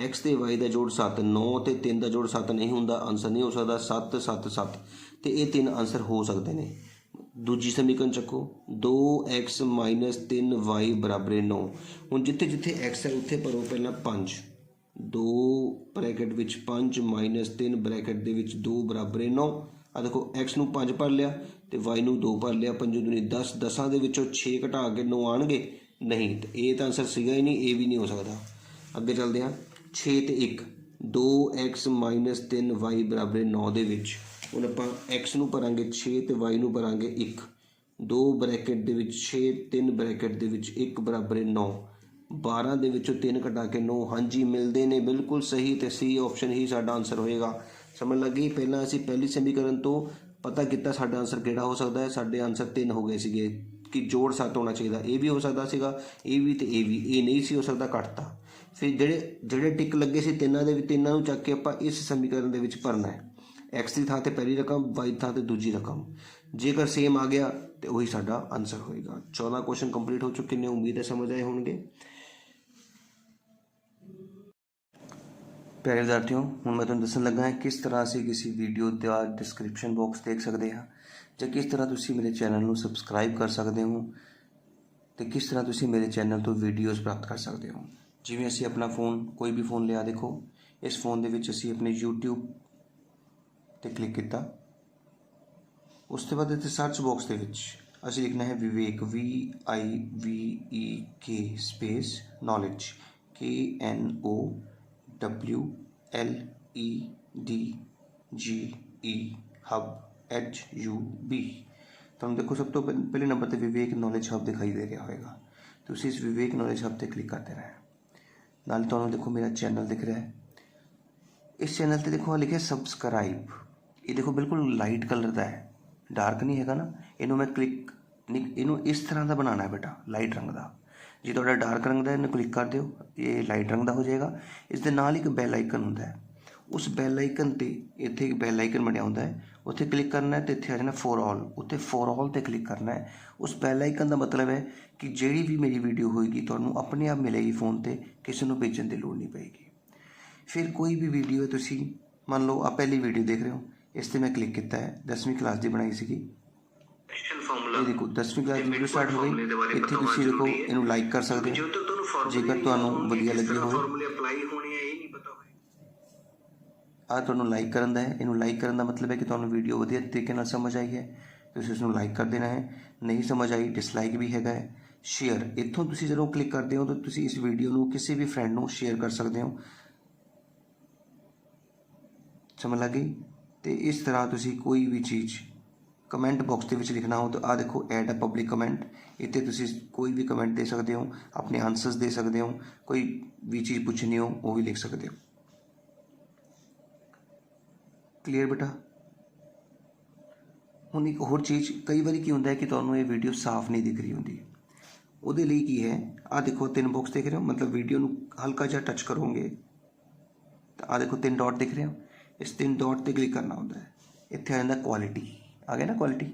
x ਤੇ y ਦਾ ਜੋੜ 7, 9 ਤੇ 3 ਦਾ ਜੋੜ 7 ਨਹੀਂ ਹੁੰਦਾ, ਆਨਸਰ ਨਹੀਂ ਹੋ ਸਕਦਾ। 7 7 7 ਤੇ ਇਹ 3 ਆਨਸਰ ਹੋ ਸਕਦੇ ਨੇ। ਦੂਜੀ ਸਮੀਕਰਨ ਚੱਕੋ, 2x - 3y = 9। ਹੁਣ ਜਿੱਥੇ ਜਿੱਥੇ x ਹੈ ਉੱਥੇ ਭਰੋ ਪਹਿਲਾਂ 5, 2 ਬ੍ਰੈਕਟ ਵਿੱਚ 5 - 3 ਬ੍ਰੈਕਟ ਦੇ ਵਿੱਚ 2 = 9। ਆ ਦੇਖੋ x ਨੂੰ 5 ਭਰ ਲਿਆ ਤੇ y ਨੂੰ 2 ਭਰ ਲਿਆ। 5 दूनी 10, 10 ਦੇ ਵਿੱਚੋਂ 6 ਘਟਾ ਕੇ 9 ਆਉਣਗੇ? ਨਹੀਂ, ਤੇ ਇਹ ਤਾਂ ਆਨਸਰ ਸੀਗਾ ਹੀ ਨਹੀਂ, ਇਹ ਵੀ ਨਹੀਂ ਹੋ ਸਕਦਾ। ਅੱਗੇ ਚੱਲਦੇ ਹਾਂ। 6 ਤੇ 1, 2x - 3y = 9 ਦੇ ਵਿੱਚ ਹੁਣ ਆਪਾਂ x ਨੂੰ ਭਰਾਂਗੇ 6 ਤੇ y ਨੂੰ ਭਰਾਂਗੇ 1। 2 ਬ੍ਰੈਕਟ ਦੇ ਵਿੱਚ 6, 3 ਬ੍ਰੈਕਟ ਦੇ ਵਿੱਚ 1 = 9। 12 ਦੇ ਵਿੱਚੋਂ 3 ਘਟਾ ਕੇ 9। ਹਾਂਜੀ ਮਿਲਦੇ ਨੇ, ਬਿਲਕੁਲ ਸਹੀ। ਤੇ ਸੀ ਆਪਸ਼ਨ ਹੀ ਸਾਡਾ ਆਨਸਰ ਹੋਏਗਾ। ਸਮਝ ਲੱਗੀ? ਪਹਿਲਾਂ ਅਸੀਂ ਪਹਿਲੀ ਸਮੀਕਰਨ ਤੋਂ ਪਤਾ ਕੀਤਾ ਸਾਡਾ ਆਨਸਰ ਕਿਹੜਾ ਹੋ ਸਕਦਾ ਹੈ। ਸਾਡੇ ਆਨਸਰ 3 ਹੋ ਗਏ ਸੀਗੇ ਕਿ ਜੋੜ 7 ਹੋਣਾ ਚਾਹੀਦਾ। ਇਹ ਵੀ ਹੋ ਸਕਦਾ ਸੀਗਾ, ਇਹ ਵੀ ਤੇ ਇਹ ਵੀ। ਇਹ ਨਹੀਂ ਸੀ ਹੋ ਸਕਦਾ, ਕੱਟਤਾ। ਫਿਰ ਜਿਹੜੇ ਟਿਕ ਲੱਗੇ ਸੀ ਤਿੰਨਾਂ ਦੇ, ਤਿੰਨਾਂ ਨੂੰ ਚੱਕ ਕੇ ਆਪਾਂ ਇਸ ਸਮੀਕਰਨ ਦੇ ਵਿੱਚ ਭਰਨਾ ਹੈ। x ਦੀ ਥਾਂ ਤੇ ਪਹਿਲੀ ਰਕਮ, y ਦੀ ਥਾਂ ਤੇ ਦੂਜੀ ਰਕਮ। ਜੇਕਰ ਸੇਮ ਆ ਗਿਆ ਤੇ ਉਹੀ ਸਾਡਾ ਆਨਸਰ ਹੋਏਗਾ। 14 ਕੁਐਸਚਨ ਕੰਪਲੀਟ ਹੋ ਚੁੱਕੇ ਨੇ। ਉਮੀਦ ਹੈ ਸਮਝ ਆਏ ਹੋਣਗੇ। ਪਿਆਰੇ ਵਿਦਿਆਰਥੀਓ, ਹੁਣ ਮੈਂ ਤੁਹਾਨੂੰ ਦੱਸਣ ਲੱਗਾ ਹਾਂ ਕਿਸ ਤਰ੍ਹਾਂ ਅਸੀਂ ਕਿਸੇ ਵੀਡੀਓ ਦਾ ਡਿਸਕ੍ਰਿਪਸ਼ਨ ਬਾਕਸ ਦੇਖ ਸਕਦੇ ਹਾਂ, ਜਾਂ ਕਿਸ ਤਰ੍ਹਾਂ ਤੁਸੀਂ ਮੇਰੇ ਚੈਨਲ ਨੂੰ ਸਬਸਕ੍ਰਾਈਬ ਕਰ ਸਕਦੇ ਹੋ, ਤੇ ਕਿਸ ਤਰ੍ਹਾਂ ਤੁਸੀਂ ਮੇਰੇ ਚੈਨਲ ਤੋਂ ਵੀਡੀਓਜ਼ ਪ੍ਰਾਪਤ ਕਰ ਸਕਦੇ ਹੋ। ਜਿਵੇਂ ਅਸੀਂ ਆਪਣਾ ਫੋਨ, ਕੋਈ ਵੀ ਫੋਨ ਲਿਆ, ਦੇਖੋ ਇਸ ਫੋਨ ਦੇ ਵਿੱਚ ਅਸੀਂ ਆਪਣੇ YouTube ਤੇ ਕਲਿੱਕ ਕੀਤਾ। ਉਸ ਤੋਂ ਬਾਅਦ ਇੱਥੇ ਸਰਚ ਬਾਕਸ ਦੇ ਵਿੱਚ ਅਸੀਂ ਲਿਖਣਾ ਹੈ ਵਿਵੇਕ, VIVEK ਸਪੇਸ ਨੌਲੇਜ, KNOWLEDGE ਹਬ HUB। ਤੁਹਾਨੂੰ ਦੇਖੋ ਸਭ ਤੋਂ ਪਹਿਲੇ ਨੰਬਰ ਤੇ ਵਿਵੇਕ ਨੌਲੇਜ ਹਬ ਦਿਖਾਈ ਦੇ ਰਿਹਾ ਹੋਵੇਗਾ। ਤੁਸੀਂ ਇਸ ਵਿਵੇਕ ਨੌਲੇਜ ਹਬ ਤੇ ਕਲਿੱਕ ਕਰਦੇ ਰਹਿਣਾ। ਨਾਲ ਤੁਹਾਨੂੰ ਦੇਖੋ ਮੇਰਾ ਚੈਨਲ ਦਿਖ ਰਿਹਾ ਹੈ। ਇਸ ਚੈਨਲ ਤੇ ਦੇਖੋ ਲਿਖਿਆ ਸਬਸਕ੍ਰਾਈਬ। ਇਹ ਦੇਖੋ ਬਿਲਕੁਲ ਲਾਈਟ ਕਲਰ ਦਾ ਹੈ, ਡਾਰਕ ਨਹੀਂ ਹੈਗਾ ਨਾ। ਇਹਨੂੰ ਮੈਂ ਕਲਿੱਕ ਨਹੀਂ, ਇਹਨੂੰ ਇਸ ਤਰ੍ਹਾਂ ਦਾ ਬਣਾਉਣਾ ਹੈ ਬੇਟਾ, ਲਾਈਟ ਰੰਗ ਦਾ। ਜੇ ਤੁਹਾਡਾ ਡਾਰਕ ਰੰਗ ਦਾ ਇਹਨੂੰ ਕਲਿੱਕ ਕਰ ਦਿਓ, ਇਹ ਲਾਈਟ ਰੰਗ ਦਾ ਹੋ ਜਾਏਗਾ। ਇਸ ਦੇ ਨਾਲ ਇੱਕ ਬੈਲ ਆਈਕਨ ਹੁੰਦਾ ਹੈ। ਉਸ ਬੈਲ ਆਈਕਨ 'ਤੇ ਇੱਥੇ ਇੱਕ ਬੈਲ ਆਈਕਨ ਬਣਿਆ ਹੁੰਦਾ ਹੈ, उत्थे क्लिक करना है तो इत्थे आ जाना फॉर ऑल, उत्थे फॉर ऑल ते क्लिक करना है। उस बेल आइकन का मतलब है कि जिहड़ी भी मेरी वीडियो होएगी तुहानूं अपने आप मिलेगी फ़ोन ते, किसी नूं भेजण दी लोड़ नहीं पेगी। फिर कोई भी वीडियो है, तुसीं मान लो आ पहली वीडियो देख रहे हो, इस ते मैं क्लिक किया है, 10वीं क्लास की बनाई सीगी। ये देखो 10वीं क्लास की वीडियो स्टार्ट हो गई। इत्थे तुसीं देखो इनू लाइक कर सकते हो जेकर तुहानूं वधिया लगी होवे। आ तुहानूं लाइक करन दा है, इनू लाइक करन दा मतलब है कि तुहानूं वीडियो वधिया तरीके नाल समझ आई है, तुसीं इसनूं लाइक कर देना है। नहीं समझ आई डिसलाइक भी हैगा है। शेयर इत्थों तुसीं जदों क्लिक करते हो तो तुसीं इस वीडियो नूं किसी भी फ्रेंड नूं शेयर कर सकते हो। समझ लग गई। तो इस तरह तुसीं कोई भी चीज़ कमेंट बॉक्स के लिखना हो तो आ देखो ऐड अ पब्लिक कमेंट, इतने तुसीं कोई भी कमेंट दे सकते हो, अपने आंसर्स दे सकते हो, कोई भी चीज़ पूछनी हो वो भी लिख सकते हो। क्लीयर बेटा। हुण एक होर चीज़ कई बार की होंदा है कि तुहानूं ये वीडियो साफ नहीं दिख रही होंदी, ਉਹਦੇ ਲਈ की है आ देखो 3 बॉक्स देख रहे हो, मतलब वीडियो नूं हल्का जिहा टच करोगे तो आ देखो 3 डॉट दिख रहे हो, इस 3 डॉट पर क्लिक करना होता है। इत्थे आ जांदा क्वालिटी, आ गया ना क्वालिटी,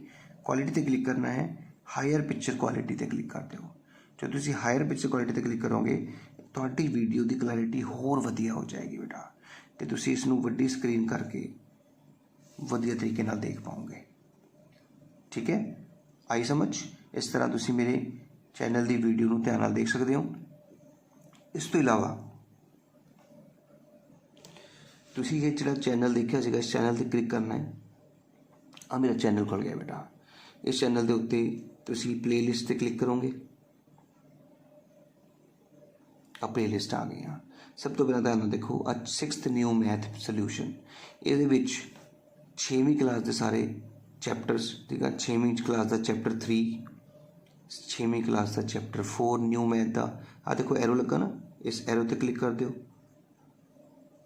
क्वालिटी पर क्लिक करना है। हायर पिक्चर क्वालिटी पर क्लिक कर दो। जो तुसीं हायर पिक्चर क्वालिटी पर क्लिक करोगे तुहाडी वीडियो की क्लैरिटी होर वधिया हो जाएगी बेटा, तो तुसीं इसनूं वड्डी स्क्रीन करके वधिया तरीके नाल देख पाओगे। ठीक है, आई समझ। इस तरह तुसीं मेरे चैनल की वीडियो नूं ध्यान नाल देख सकते हो। इस तो इलावा तुसीं ये जिहड़ा चैनल देखिया सीगा, इस चैनल ते क्लिक करना है। आ मेरा चैनल खुल गया बेटा। इस चैनल के उत्ते तुसीं प्लेलिस्ट ते क्लिक करोगे, आ प्लेलिस्ट आ गई। सब तो पहले ध्यान देखो अज 6th न्यू मैथ सोल्यूशन, ये 6वीं क्लास के सारे चैप्टर्स, ठीक है। 6वीं क्लास का चैप्टर 3, 6वीं क्लास का चैप्टर 4 न्यू मैथ का। आ देखो एरो लगा ना, इस एरो पर क्लिक कर दो।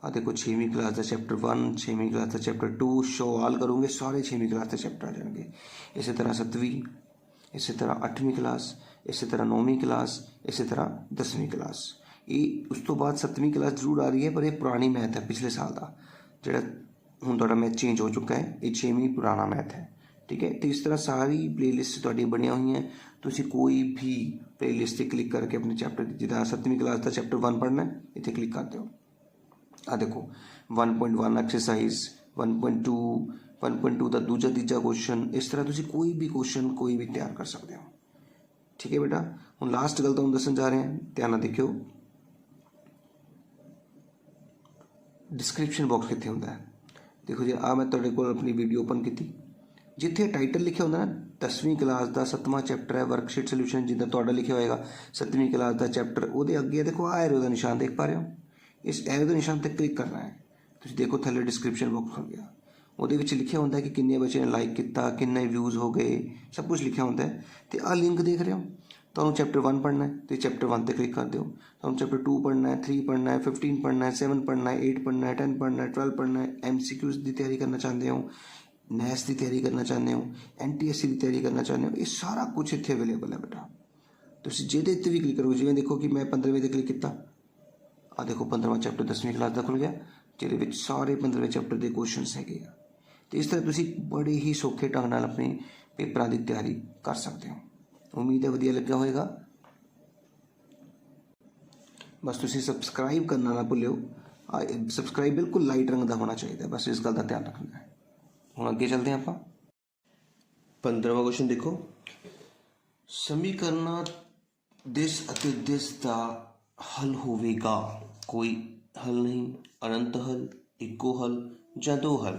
आ देखो 6वीं क्लास का चैप्टर 1, 6वीं क्लास का चैप्टर 2, शो ऑल करोगे सारे 6वीं क्लास के चैप्टर आ जाएंगे। इसी तरह 7वीं, इसी तरह 8वीं क्लास, इसी तरह 9वीं क्लास, इसी तरह 10वीं क्लास। ये उस तो बाद 7वीं क्लास जरूर आ रही है, पर यह पुरानी मैथ है पिछले साल का, जोड़ा हुण तुहाडा मैथ चेंज हो चुका है। ये 6वीं पुराना मैथ है, ठीक है। तो इस तरह सारी प्लेलिस्ट तुहाडी बनी हुई हैं। तुसीं कोई भी प्लेलिस्ट पर क्लिक करके अपने चैप्टर जिदा 7वीं क्लास का चैप्टर 1 पढ़ना है, इत्थे क्लिक कर दो। आ देखो 1.1 एक्सरसाइज, 1.2, 1.2 का दूजा तीजा क्वेश्चन। इस तरह तुसीं कोई भी क्वेश्चन कोई भी तैयार कर सकते हो। ठीक है बेटा। हुण लास्ट गल तुहानूं दस्सण जा रहे हैं, ध्यान नाल देखियो। डिस्क्रिप्शन बॉक्स कित्थे हुंदा है, देखो जी। आ मैं तुहाडे कोल अपनी वीडियो ओपन की, जिथे टाइटल लिखा होंदा ना 10वीं क्लास का 7वां चैप्टर है वर्कशीट सोल्यूशन, जिदा तुहाडा लिखा होएगा 7वीं क्लास का चैप्टर, वो अगे देखो आ एरो का निशान देख पा रहे हो। इस एरो के निशान पर क्लिक करना है। तुसीं देखो थल्ले डिस्क्रिप्शन बॉक्स खुल गया, वो लिखा होंदा है कि किन्ने बच्चे ने लाइक किया, किन्ने व्यूज़ हो गए, सब कुछ लिखा होंदा है। तो आ लिंक देख रहे हो, तुहानूं चैप्टर 1 पढ़ना है तो चैप्टर 1 पर क्लिक कर दो। तुहानूं चैप्टर 2 पढ़ना है, 3 पढ़ना है, 15 पढ़ना है, 7 पढ़ना है, 8 पढ़ना है, 10 पढ़ना है, 12 पढ़ना है, MCQs की तैयारी करना चाहते हो, नैस की तैयारी करना चाहते हो, NTSC की तैयारी करना चाहते हो, ये सारा कुछ इत्थे अवेलेबल है बेटा। तुसीं जिहदे ते भी क्लिक करोगे, जिवें देखो कि मैं 15वें ते क्लिक किया, आ देखो 15वां चैप्टर 10वीं क्लास का खुल गया, जिहदे विच सारे 15वें चैप्टर के क्वेश्चन हैगे आ। तो इस तरह तुसीं बड़े ही सौखे ढंग नाल अपने पेपरां की तैयारी कर सकते हो। उम्मीद है वधिया लग्या होएगा। बस तुसीं सबसक्राइब करना ना भुल्लिओ। सबसक्राइब बिल्कुल लाइट रंग का होना चाहिए, बस इस गल का ध्यान रखना है। हुण अगे चलते हैं आपां। 15वां क्वेश्चन देखो, समीकरणा दिस अते दिस का हल होवेगा, कोई हल नहीं, अनंत हल, इक्को हल जां दो हल।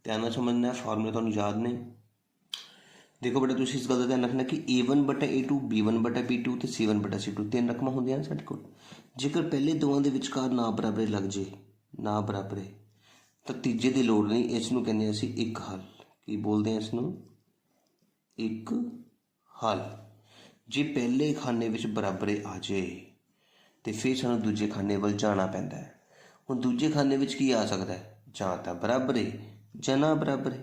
ध्यान नाल समझना है, फार्मूले तुहानूं याद ने। देखो बेटा तुसीं इस गल का ध्यान रखना कि A1/A2, B1/B2 ते C1/C2 तीन रकमां होंदियां ने साडे कोल। जेकर पहले दोवां दे विचकार ना बराबरे लग जे, ना बराबरे, तो तीजे की लोड़ नहीं। इसनूं कहंदे असीं एक हल। की बोलते हैं इसनूं? एक हल। जे पहले खाने विच बराबरे आ जाए तो फिर सानूं दूजे खाने वल जाना पैंदा है। हुण दूजे खाने विच की आ सकदा है, जां तां बराबरे जां ना बराबरे।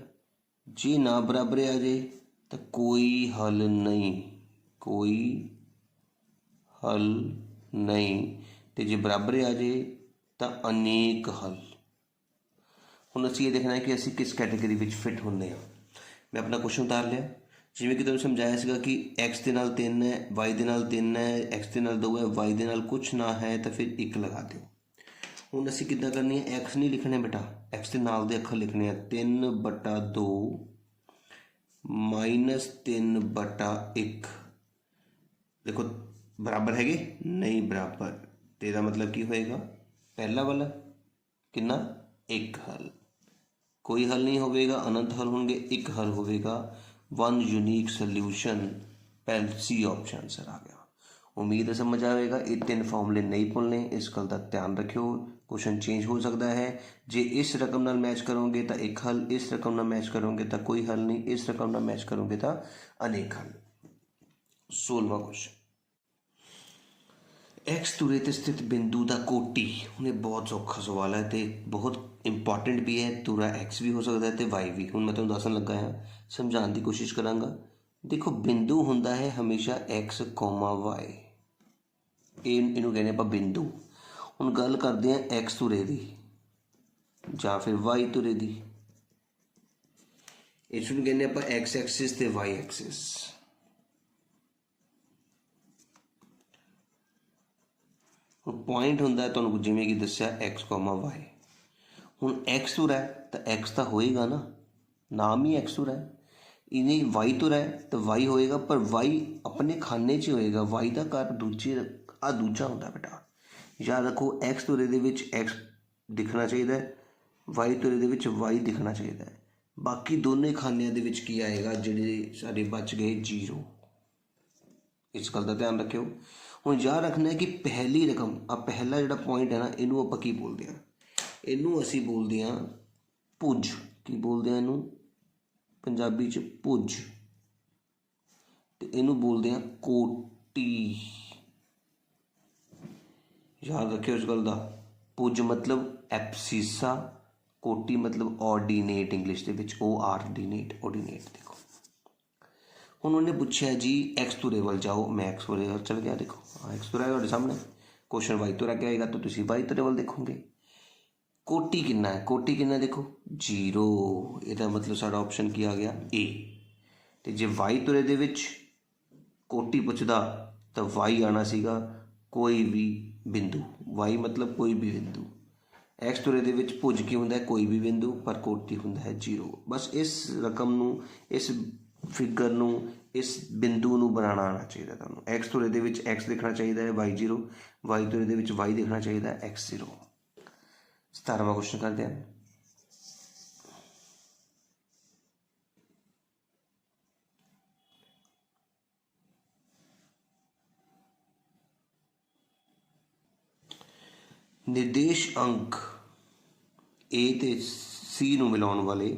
जे ना बराबरे आ जाए तो कोई हल नहीं, कोई हल नहीं। तो जे बराबरे आ जाए तो अनेक हल। ਹੁਣ ਅਸੀਂ ਇਹ ਦੇਖਣਾ ਹੈ ਕਿ ਅਸੀਂ ਕਿਸ ਕੈਟੇਗਰੀ ਵਿੱਚ ਫਿਟ ਹੁੰਦੇ ਹਾਂ। ਮੈਂ ਆਪਣਾ ਕੁਐਸਚਨ ਉਤਾਰ ਲਿਆ, ਜਿਵੇਂ ਕਿ ਤੁਹਾਨੂੰ ਸਮਝਾਇਆ ਸੀਗਾ ਕਿ x ਦੇ ਨਾਲ 3 ਹੈ, y ਦੇ ਨਾਲ 3 ਹੈ, x ਦੇ ਨਾਲ 2 ਹੈ, y ਦੇ ਨਾਲ ਕੁਛ ਨਾ ਹੈ ਤਾਂ ਫਿਰ 1 ਲਗਾ ਦਿਓ। ਹੁਣ ਅਸੀਂ ਕਿੱਦਾਂ ਕਰਨੀ ਹੈ, x ਨਹੀਂ ਲਿਖਣਾ ਬੇਟਾ, x ਦੇ ਨਾਲ ਦੇ ਅੱਖਰ ਲਿਖਣੇ ਆ। 3/2 ਮਾਈਨਸ 3/1। ਦੇਖੋ ਬਰਾਬਰ ਹੈਗੇ, ਨਹੀਂ ਬਰਾबर, ਤੇ ਇਹਦਾ ਮਤਲਬ ਕੀ ਹੋਏਗਾ, ਪਹਿਲਾ ਵਾਲਾ ਕਿੰਨਾ, 1 ਹੱਲ। ਕੋਈ ਹੱਲ ਨਹੀਂ ਹੋਵੇਗਾ, ਅਨੰਤ ਹੱਲ ਹੋਣਗੇ, 1 ਹੱਲ ਹੋਵੇਗਾ, 1 यूनिक सोल्यूशन। पहले सी ऑप्शन आंसर आ गया। उम्मीद है समझ आएगा। ये 3 फॉर्मूले नहीं भुलने, इस गल का ध्यान रखियो। क्वेश्चन चेंज हो सकता है, जे इस रकम नाल मैच करोगे तो 1 हल, इस रकम नाल मैच करोगे तो कोई हल नहीं, इस रकम नाल मैच करोगे तो अनेक हल। 16वां क्वेश्चन, एक्स तुरे ते स्थित बिंदु का कोटि। हूँ बहुत सौखा सवाल है तो बहुत इंपॉर्टेंट भी है। तुरा एक्स भी हो सकता है तो वाई भी। हूँ मैं तुहानूं दसन लगा हाँ, समझाने की कोशिश करांगा। देखो बिंदु हुंदा है हमेशा एक्स कॉमा वाई, इनू कहने आपां बिंदु। हुण गल करते हैं एक्स तुरे दी जां फिर वाई तुरे दी। इसनूं कहने आपां एक्स एक्सिस ते वाई एक्सिस। पॉइंट हुंदा है तुहानूं जिवें कि दस्सिया एक्स कॉमा वाई। हुण एक्स तुरा है तो एक्स तो होएगा ना, नाम ही एक्स तुरा है। इन्हें वाई तुरा है तो वाई होएगा, पर वाई अपने खाने च होएगा, वाई का घर दूजे आ दूजा होंदा बेटा। याद रखो एक्स तुरे दे विच एक्स दिखना चाहिए, वाई तुरे दे विच वाई दिखना चाहिए। बाकी दोनों खानियां दे विच की आएगा, जिहड़े साडे बच गए 0। इस गल का ध्यान रखियो। हुण याद रखना है कि पहली रकम आ पहला जिहड़ा पॉइंट है ना, इनू आपां की बोलते हैं, इनू असी बोलते हैं भुज। की बोलते हैं इनू पंजाबी च भुज, ते इनू बोलते हैं कोटी। याद रखियो इस गल का। भुज मतलब एप्सीसा, कोटी मतलब ऑर्डीनेट, इंग्लिश के ऑर्डीनेट। ऑर्डीनेट देखो हुण उन्हें पूछा जी एक्स तुरे वाल जाओ, मैं एक्स तुरे वाल चल गया। देखो हाँ एक्स तुरा है सामने, क्वेश्चन वाई तुरा क्या आएगा तो तुम वाई तुरे वाल देखोगे। कोटी कितना है, कोटी कितना देखो 0, इसका मतलब साड़ा ऑप्शन की आ गया ए। तो जे वाई तुरे दे विच कोटी पुछदा तो वाई आना सीगा कोई भी बिंदु। वाई मतलब कोई भी बिंदु। एक्स तुरे दे विच भुज की हुंदा है कोई भी बिंदु, पर कोटी हुंदा है 0। बस इस रकम नूं, इस फिगर नूं, इस बिंदु नूं बनाना आना चाहिए तुहानूं। एक्स तुरे दे विच एक्स दिखना चाहिए है वाई 0, वाई तुरे दे विच वाई दिखना चाहिए है एक्स 0। 17वां क्वेश्चन करते हैं। निर्देश अंक ए ते सी नूं मिलाउण वाले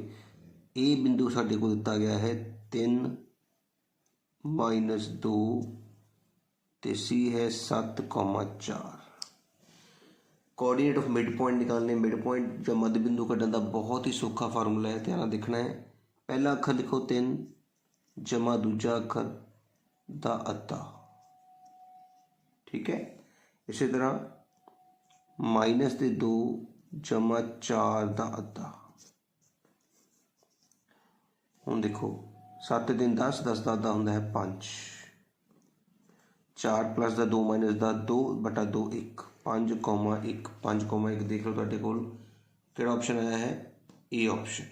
ए बिंदु साडे को दिता गया है 3 - 2 ते सी है 7,4। कोऑर्डिनेट ऑफ मिड पॉइंट निकालने। मिड पॉइंट या मध्य बिंदु कढ़न का बहुत ही सौखा फार्मूला है, ध्यान देखना है। पहला अखर लिखो 3 जमा दूजा अखर दा अद्धा, ठीक है। इसी तरह -2 जमा 4 दा अद्धा। हुण देखो 7 दिन 10, 10 का अद्धा हुंदा है 5, 4 + 2 - 2/2 1, 5,1। 5,1 देख लो तुहाडे कोल किहड़ा ऑप्शन आया है, ए ऑप्शन।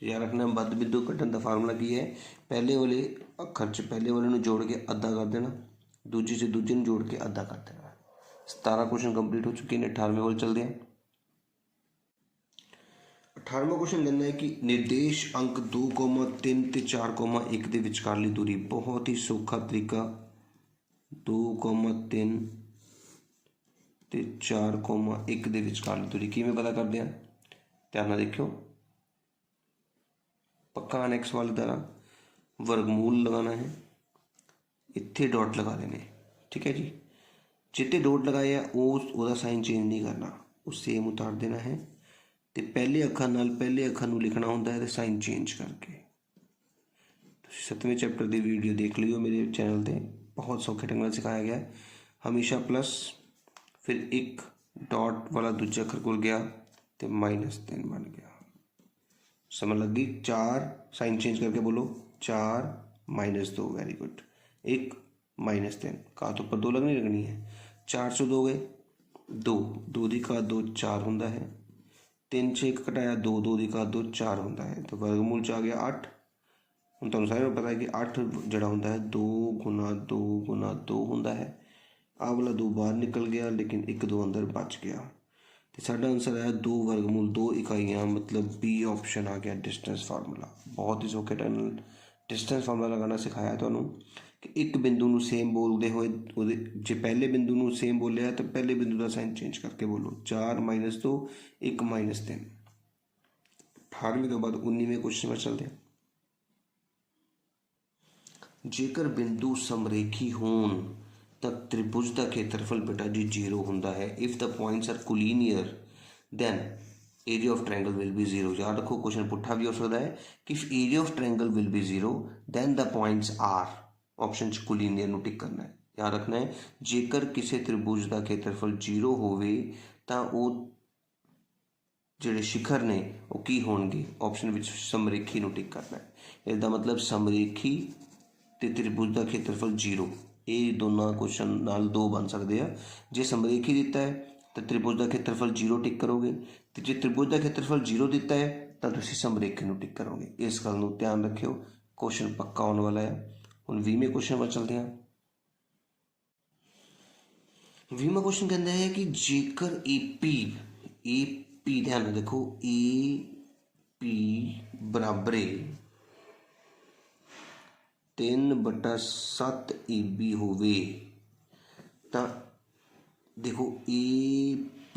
याद रखना मध्य बिंदु कढ़न का फार्मूला की है, पहले वाले अखर च पहले वाले नूं जोड़ के अद्धा कर देना, दूजे से दूजे नूं जोड़ के अद्धा कर देना। 17 क्वेश्चन कंप्लीट हो चुके हैं। 18वें वाल चलते हैं। 18वां क्वेश्चन कहना है कि निर्देश अंक 2,3 ते 4,1 के विचकारली दूरी। बहुत ही सौखा तरीका, 2,3 ते 4,1 के विचकारली दूरी किवें पता करते हैं, ध्यान नाल देखियो। पक्का नेक्स्ट वाली तरह वर्गमूल लगाना है, इत्थे डॉट लगा देने, ठीक है जी। जिते डॉट लगाए उसका साइन चेंज नहीं करना, उस सेम उतार देना है। तो पहले अखर नाल पहले अखर नूं लिखना होंदा है तो साइन चेंज करके। 7वें चैप्टर की वीडियो देख लियो मेरे चैनल पर, बहुत सौखे ढंग नाल सिखाया गया है। हमेशा प्लस फिर 1 डॉट वाला दूजा अखर खुल गया तो -3 बन गया। समझ लग गई? 4 साइन चेंज करके बोलो 4 -2। Very good. 1 -3 कहा तो ऊपर 2 लगनी है। 4 से 2 गए 2 2 की घात 2 4 होंदा है। 3 से 1 घटाया 2 2 की घात 2 4 होंदा है। तो वर्गमूल च आ गया 8। ਹੁਣ ਤੁਹਾਨੂੰ ਸਾਰਿਆਂ ਨੂੰ ਪਤਾ है कि 8 ਜਿਹੜਾ ਹੁੰਦਾ है 2 × 2 × 2 ਹੁੰਦਾ है। ਆਹ ਵਾਲਾ 2 ਬਾਹਰ ਨਿਕਲ ਗਿਆ लेकिन 1 2 अंदर बच गया। तो साडा आंसर है 2 वर्गमूल 2 इकाइयाँ, मतलब बी ऑप्शन आ गया डिस्टेंस फार्मूला। बहुत ही सौखे ढंग नाल डिस्टेंस फार्मूला लगाना सिखाया तुहानूं कि एक बिंदु नूं सेम बोलते हुए ਉਹਦੇ जे पहले बिंदु नूं सेम बोलिया तो पहले बिंदु का साइन चेंज करके बोलो 4 -2 1 -3। 18वें तो बाद 19वें क्वेश्चन पर चलते हैं। जेकर बिंदु समरेखी होण ਤਾਂ त्रिभुज का खेत्रफल बेटा जी 0 होंदा है। If the points are collinear then area of triangle will be 0। याद रखो क्वेश्चन पुट्ठा भी हो सकता है कि if area of triangle will be 0 then the points are option च कोलिनियर नूं टिक करना है। याद रखना है जेकर किसी त्रिभुज का खेत्रफल 0 होवे तां वो ਜਿਹੜੇ शिखर ने वो की होणगे ऑप्शन विच समरेखी नूं टिक करना है। इसदा मतलब समरेखी ते त्रिभुज का खेत्रफल 0 ये दोनों क्वेश्चन नाल 2 बन सकते हैं। जे समरेखी दिता है तो त्रिभुज का खेत्रफल 0 टिक करोगे, तो जे त्रिभुज का खेत्रफल 0 दिता है तो तुसीं समरेखी नूं टिक करोगे। इस गल नूं ध्यान रखियो, क्वेश्चन पक्का आने वाला है। हुण 20वें क्वेश्चन पर चलते हैं। 20वां क्वेश्चन कहता है कि जेकर ए ध्यान देखो AP बराबर 3/7 AB होवे तो देखो AP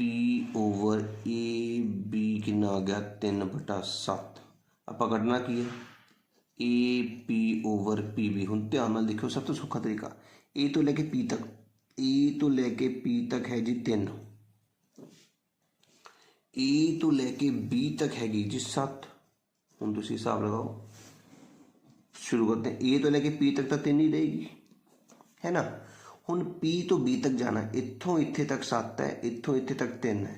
ओवर AB कितना आ गया 3/7। आपां कढना की है AP ओवर PB। हुण ध्यान नाल देखो सब तो सौखा तरीका A तो लैके P तक, A तो लैके P तक है जी 3, A तो लैके B तक हैगी जी 7। हुण तुसीं हिसाब लगाओ, शुरू करते हैं। ए तो लेके पी तक तो 3 ही रहेगी है ना। हुण पी तो बी तक जाना, इत्थों इत्थे तक 7 है, इत्थों इत्थे तक 3 है,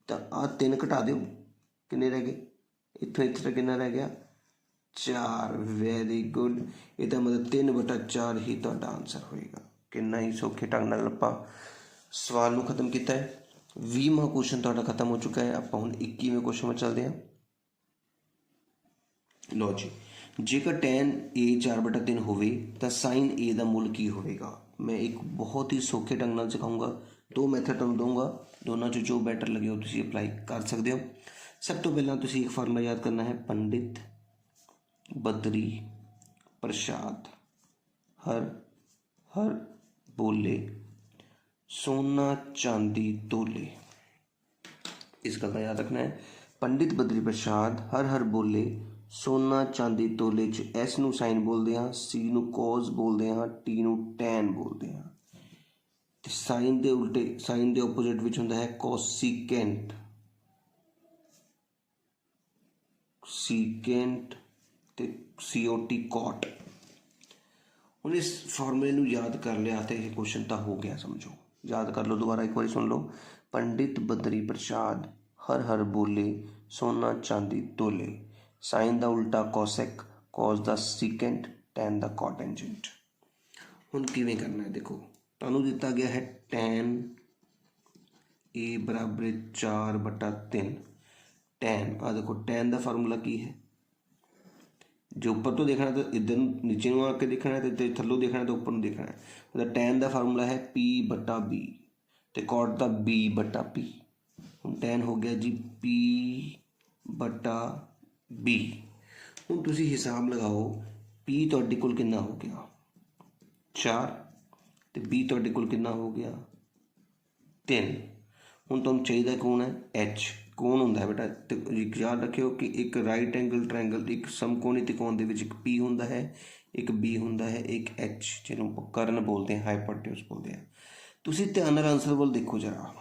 तो आ 3 घटा दो किन्ने रह गए, इत्थों इत्थे तक कितना रह गया 4। Very good. इसका मतलब 3/4 ही तुहाडा आंसर होएगा। कितना ही सौखे ढंग नाल आपां सवाल नूं खत्म किया है। 20वां क्वेश्चन तुहाडा खत्म हो चुका है। आपां हुण 21वें क्वेश्चन में चलते हैं। लो जी, जेकर tan A 4/3 होवे तो साइन A का मुल की होगा। मैं एक बहुत ही सौखे ढंग नाल सिखाऊंगा, 2 मैथड तुहानूं दूंगा, दोनों चो जो बैटर लगे हो तुसीं अप्लाई कर सकते हो। सब तो पहला तुसीं एक फार्मूला याद करना है, पंडित बद्री प्रसाद हर हर बोले सोना चांदी तोले। इस गल का याद रखना है, पंडित बद्री प्रसाद हर हर बोले सोना चांदी तोले च एस नूं साइन बोलते हैं, सी नूं कॉज बोलते हैं, टी नूं टैन बोलते हैं। तो साइन के उल्टे साइन के ओपोजिट विच हुंदा है कोसिकेंट, सीकेंट ते COT कॉट। हुण इस फॉर्मूले नूं याद कर लिया तो यह क्वेश्चन तो हो गया समझो। याद कर लो, दोबारा एक बार सुन लो। पंडित बद्री प्रसाद हर हर बोले सोना चांदी तोले, साइन का उल्टा कॉसेक, कॉस का सीकेंट, टैन का कॉटेंजेंट। हुण किवें करना है देखो, तुहानूं दिता गया है टैन A बराबर 4/3। टैन आ देखो, टैन का फार्मूला की है, जो ऊपर तो देखना तो इधर नीचे में आके देखना है, तो थल्लों देखना है तो ऊपर देखना है। मतलब टैन का फार्मूला है P/B तो कॉट का B/P। हुण टैन हो गया जी P/B। हुण तुसीं हिसाब लगाओ, P तुहाडे कोल कितना हो गया 4 तो B तुहाडे कोल कितना हो गया 3। हुण तुहानूं चाहिए कौन है H। कौन होंदा है बेटा, तो याद रखियो कि एक राइट एंगल ट्रायंगल, एक समकोणी त्रिकोण दे विच एक P होंदा है, एक B होंदा है, एक H जिन्होंने कर्ण बोलते हैं, हाइपोटेन्यूस बोलते हैं। तुसीं ध्यान नाल आंसर वाल देखो जरा,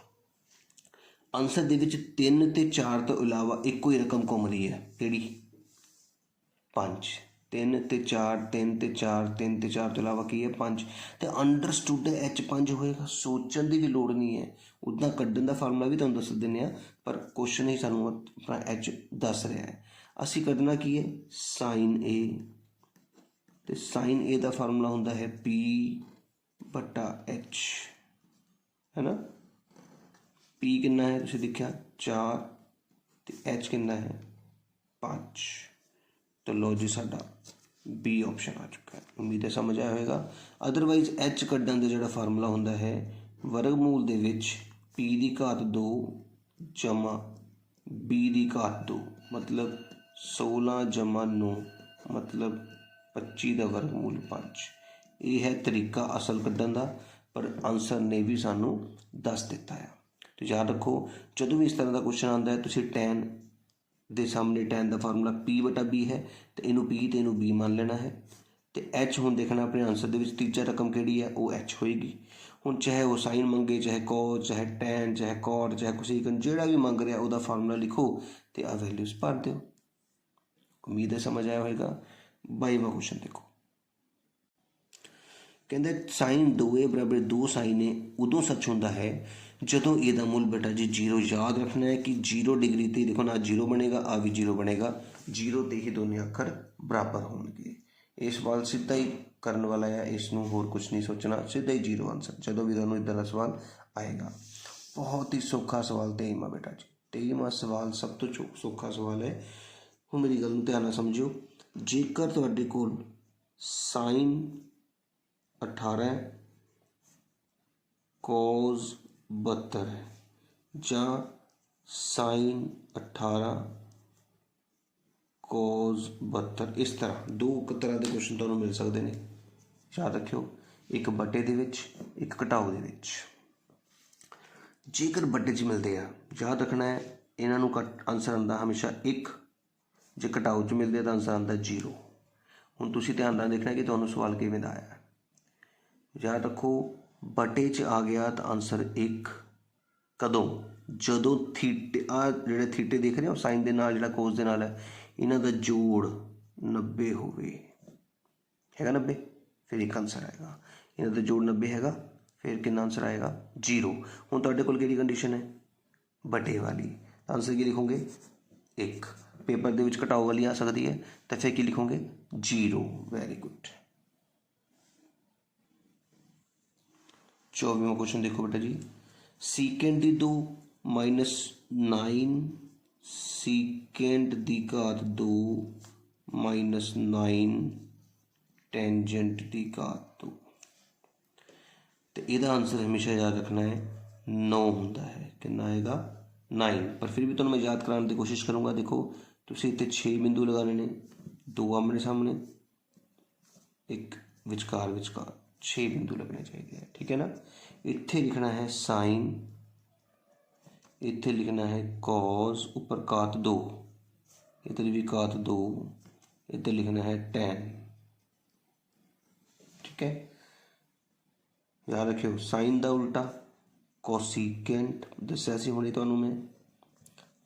आंसर दे विच 3 ते 4 तो इलावा एक ही रकम घूम रही है, किहड़ी 5। 3 ਤੇ 4 3 ਤੇ 4 3 ਤੇ 4 ਤੋਂ ਇਲਾਵਾ ਕੀ ਹੈ 5 ਤੇ ਅੰਡਰਸਟੂਡ H 5 ਹੋਏਗਾ। ਸੋਚਣ ਦੀ ਵੀ ਲੋੜ ਨਹੀਂ ਹੈ, ਉੱਦਾਂ ਕੱਢਣ ਦਾ ਫਾਰਮੂਲਾ ਵੀ ਤੁਹਾਨੂੰ ਦੱਸ ਦਿੰਦੇ ਹਾਂ, ਪਰ ਕੁਐਸਚਨ ਹੀ ਸਾਨੂੰ ਆਪਣਾ H ਦੱਸ ਰਿਹਾ ਹੈ। ਅਸੀਂ ਕੱਢਣਾ ਕੀ ਹੈ ਸਾਈਨ A, ਤੇ ਸਾਈਨ A ਦਾ ਫਾਰਮੂਲਾ ਹੁੰਦਾ ਹੈ P ਬਟਾ H, ਹੈ ਨਾ। P ਕਿੰਨਾ ਹੈ ਤੁਸੀਂ ਦੇਖਿਆ 4 ਤੇ H ਕਿੰਨਾ ਹੈ 5। तो लो जी साडा बी ऑप्शन आ चुका है। उम्मीद है समझ आया होगा। अदरवाइज एच कड्ढण दा जिहड़ा फार्मूला हुंदा है वर्गमूल दे विच पी दी घात 2 जमा बी दी घात 2 मतलब 16 जमा 9 मतलब 25 का वर्गमूल 5। ये है तरीका असल कड्ढण दा, पर आंसर ने भी सानू दस दिता है। तो याद रखो जदों भी इस तरह का क्वेश्चन आता है तुसीं टैन ਦੇ ਸਾਹਮਣੇ टैन का फार्मूला P बटा B है, तो इनू P तो इनू B मान लेना है। तो H हुण देखना अपने आंसर दे विच तीजा रकम किहड़ी है वो H होएगी। हुण चाहे वो साइन मंगे, चाहे कॉस, चाहे टैन, चाहे कॉट, चाहे कोसेकन, जिहड़ा भी मंग रहा उसका फार्मूला लिखो तो आ वैल्यूज़ भर दो। उम्मीद है समझ आया होएगा। 22वां क्वेश्चन देखो, कहते साइन 2A बराबर 2 साइन A उदों सच होंदा है जदों ए दा मुल बेटा जी 0। याद रखना है कि 0 डिग्री ते देखो ना 0 बनेगा, आ भी 0 बनेगा, 0 ते ही दोनों अखर बराबर होंगे। ये सवाल सीधा ही करने वाला है, इसनों होर कुछ नहीं सोचना, सीधा ही 0 आंसर जदों भी तुहानूं इदां दा सवाल आएगा। बहुत ही सौखा सवाल 23वां बेटा जी, 23वां सवाल सब तो सौखा सवाल है। हुण मेरी गल नूं ध्यान नाल समझिओ, जेकर तुहाडे कोल साइन 18 कॉस 72 है जां साइन 18 कॉस 72, इस तरह दो तरह के क्वेश्चन तुहानूं मिल सकते हैं। याद रखियो एक बटे दे विच एक घटाओ दे विच। जेकर बटे च मिलते हैं याद रखना है इन्हां नूं आंसर आंदा हमेशा 1, जे घटाओ च मिलते तो आंसर आंदा 0। हुण तुसीं ध्यान नाल देखना कि तुहानूं सवाल किवें दा आया। याद रखो बटे च आ गया तो आंसर 1 कदों जदों थीटे आ जिहड़े थीटे देख रहे हो साइन दे नाल जिहड़ा कोस दे नाल है इन्हां दा जोड़ 90 होवे, हैगा 90, फिर एक आंसर आएगा। इन्हां दा जोड़ 90 हैगा, फिर कितना आंसर आएगा 0। हुण तुहाडे कोल किहड़ी कंडीशन है बटे वाली, आंसर की लिखोगे 1। पेपर दे विच घटाओ वाली आ सकती है तो फिर की लिखोगे 0। Very good. 24वां क्वेश्चन देखो बेटा जी, सीकेंड दी 2 माइनस 9 सीकेंड दी घात 2 माइनस 9 टेंजेंट दी घात 2। तो यदा आंसर हमेशा याद रखना है 9 होंदा है, कितना आएगा 9। पर फिर भी तो मैं याद कराने की कोशिश करूँगा। देखो तुसीं इत्थे 6 बिंदु लगाने ने, 2 आमने सामने, एक विचकार विचकार, 6 बिंदु लगने चाहिए, ठीक है ना। इत्थे लिखना है साइन, इत्थे लिखना है कॉस, ऊपर घात 2, इधर भी घात 2, इधर लिखना है टैन, ठीक है। याद रखियो साइन का उल्टा कोसीकेंट दस्या सी हुणे तुहानूं मैं,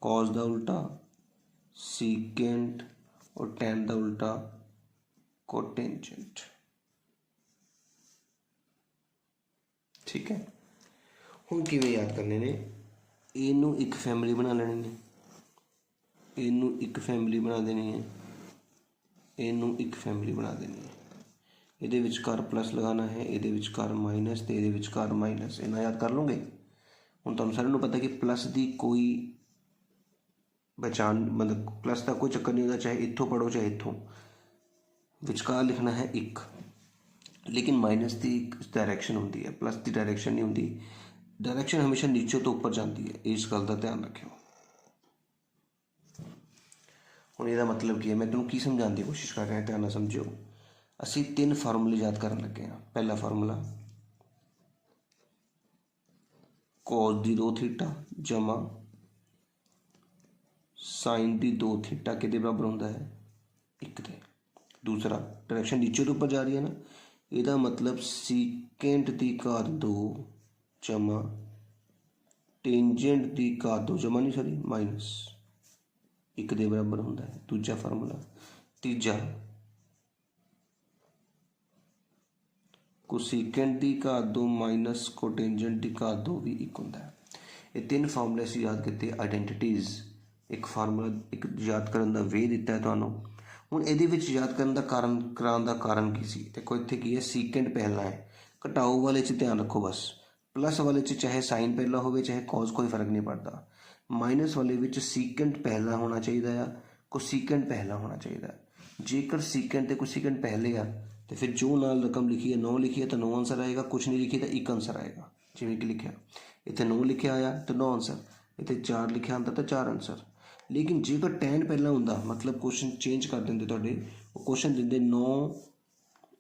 कॉस का उल्टा सीकेंट और टैन का उल्टा कोटेंजेंट, ठीक है। हुण किवें याद करने ने, इनू एक फैमिली बना लेनी ने, इनू एक फैमिली बना देनी है, इनू एक फैमिली बना देनी है। ये विचकार प्लस लगाना है, ये विचकार माइनस, तो ये विचकार माइनस, इन्ना याद कर लोगे। हुण तुहानूं सारिआं नूं पता कि प्लस की कोई पहचान मतलब प्लस का कोई चक्कर नहीं होता, चाहे इत्थों पढ़ो चाहे इत्थों। विचकार लिखना है 1, लेकिन माइनस की डायरैक्शन होंदी है, प्लस की डायरैक्शन नहीं होंदी। डायरैक्शन हमेशा नीचे तो ऊपर जाती है, इस गल का ध्यान रखियो। हुण इहदा मतलब की है, मैं तुहानूं की समझाने की कोशिश कर रहा, ध्यान नाल समझिओ। असी 3 फार्मूले याद करन लगे हैं। पहला फार्मूला कॉस दी 2 थीटा जमा साइन दी 2 थीटा किहदे बराबर होंदा है 1 दे। दूसरा डायरेक्शन नीचे तो ऊपर जा रही है ना, इसका मतलब सीकेंट दी घात 2 जमा टेंजेंट दी घात 2 जमा नहीं सॉरी माइनस 1 दे बराबर होंदा है। दूजा फार्मूला। तीजा ਕੋਸੀਕੈਂਟ ਦੀ ਘਾਤ 2 ਮਾਈਨਸ ਕੋਟੈਂਜੈਂਟ ਦੀ ਘਾਤ 2 ਵੀ ਇੱਕ ਹੁੰਦਾ ਹੈ। ਇਹ ਤਿੰਨ ਫਾਰਮੂਲੇ ਅਸੀਂ ਯਾਦ ਕੀਤੇ ਆਈਡੈਂਟੀਟੀਜ਼। ਇੱਕ ਫਾਰਮੂਲਾ ਇੱਕ ਯਾਦ ਕਰਨ ਦਾ ਵੇ ਦਿੱਤਾ ਹੈ ਤੁਹਾਨੂੰ। ਹੁਣ ਇਹਦੇ ਵਿੱਚ ਯਾਦ ਕਰਨ ਦਾ ਕਰਾਉਣ ਦਾ ਕਾਰਨ ਕੀ ਸੀ? ਦੇਖੋ ਇੱਥੇ ਕੀ ਹੈ, ਸੀਕੈਂਟ ਪਹਿਲਾਂ ਹੈ। ਘਟਾਓ ਵਾਲੇ 'ਚ ਧਿਆਨ ਰੱਖੋ ਬਸ। ਪਲੱਸ ਵਾਲੇ 'ਚ ਚਾਹੇ ਸਾਈਨ ਪਹਿਲਾਂ ਹੋਵੇ ਚਾਹੇ ਕੌਜ਼, ਕੋਈ ਫਰਕ ਨਹੀਂ ਪੜਦਾ। ਮਾਈਨਸ ਵਾਲੇ ਵਿੱਚ ਸੀਕੈਂਟ ਪਹਿਲਾਂ ਹੋਣਾ ਚਾਹੀਦਾ ਆ, ਕੋਸੀਕੈਂਟ ਪਹਿਲਾਂ ਹੋਣਾ ਚਾਹੀਦਾ। ਜੇਕਰ ਸੀਕੈਂਟ ਤੇ ਕੋਸੀਕੈਂਟ ਪਹਿਲੇ ਆ तो फिर जो नाल रकम लिखी है 9 लिखी है तो 9 आंसर आएगा, कुछ नहीं लिखी तो 1 आंसर आएगा। जिमें कि लिखा इतने 9 लिखा आया तो 9 आंसर, इतने 4 लिखा आता तो 4 आंसर। लेकिन जेकर 10 पहला होंदा मतलब क्वेश्चन चेंज कर देंगे, तुहाडे वो क्वेश्चन देंगे 9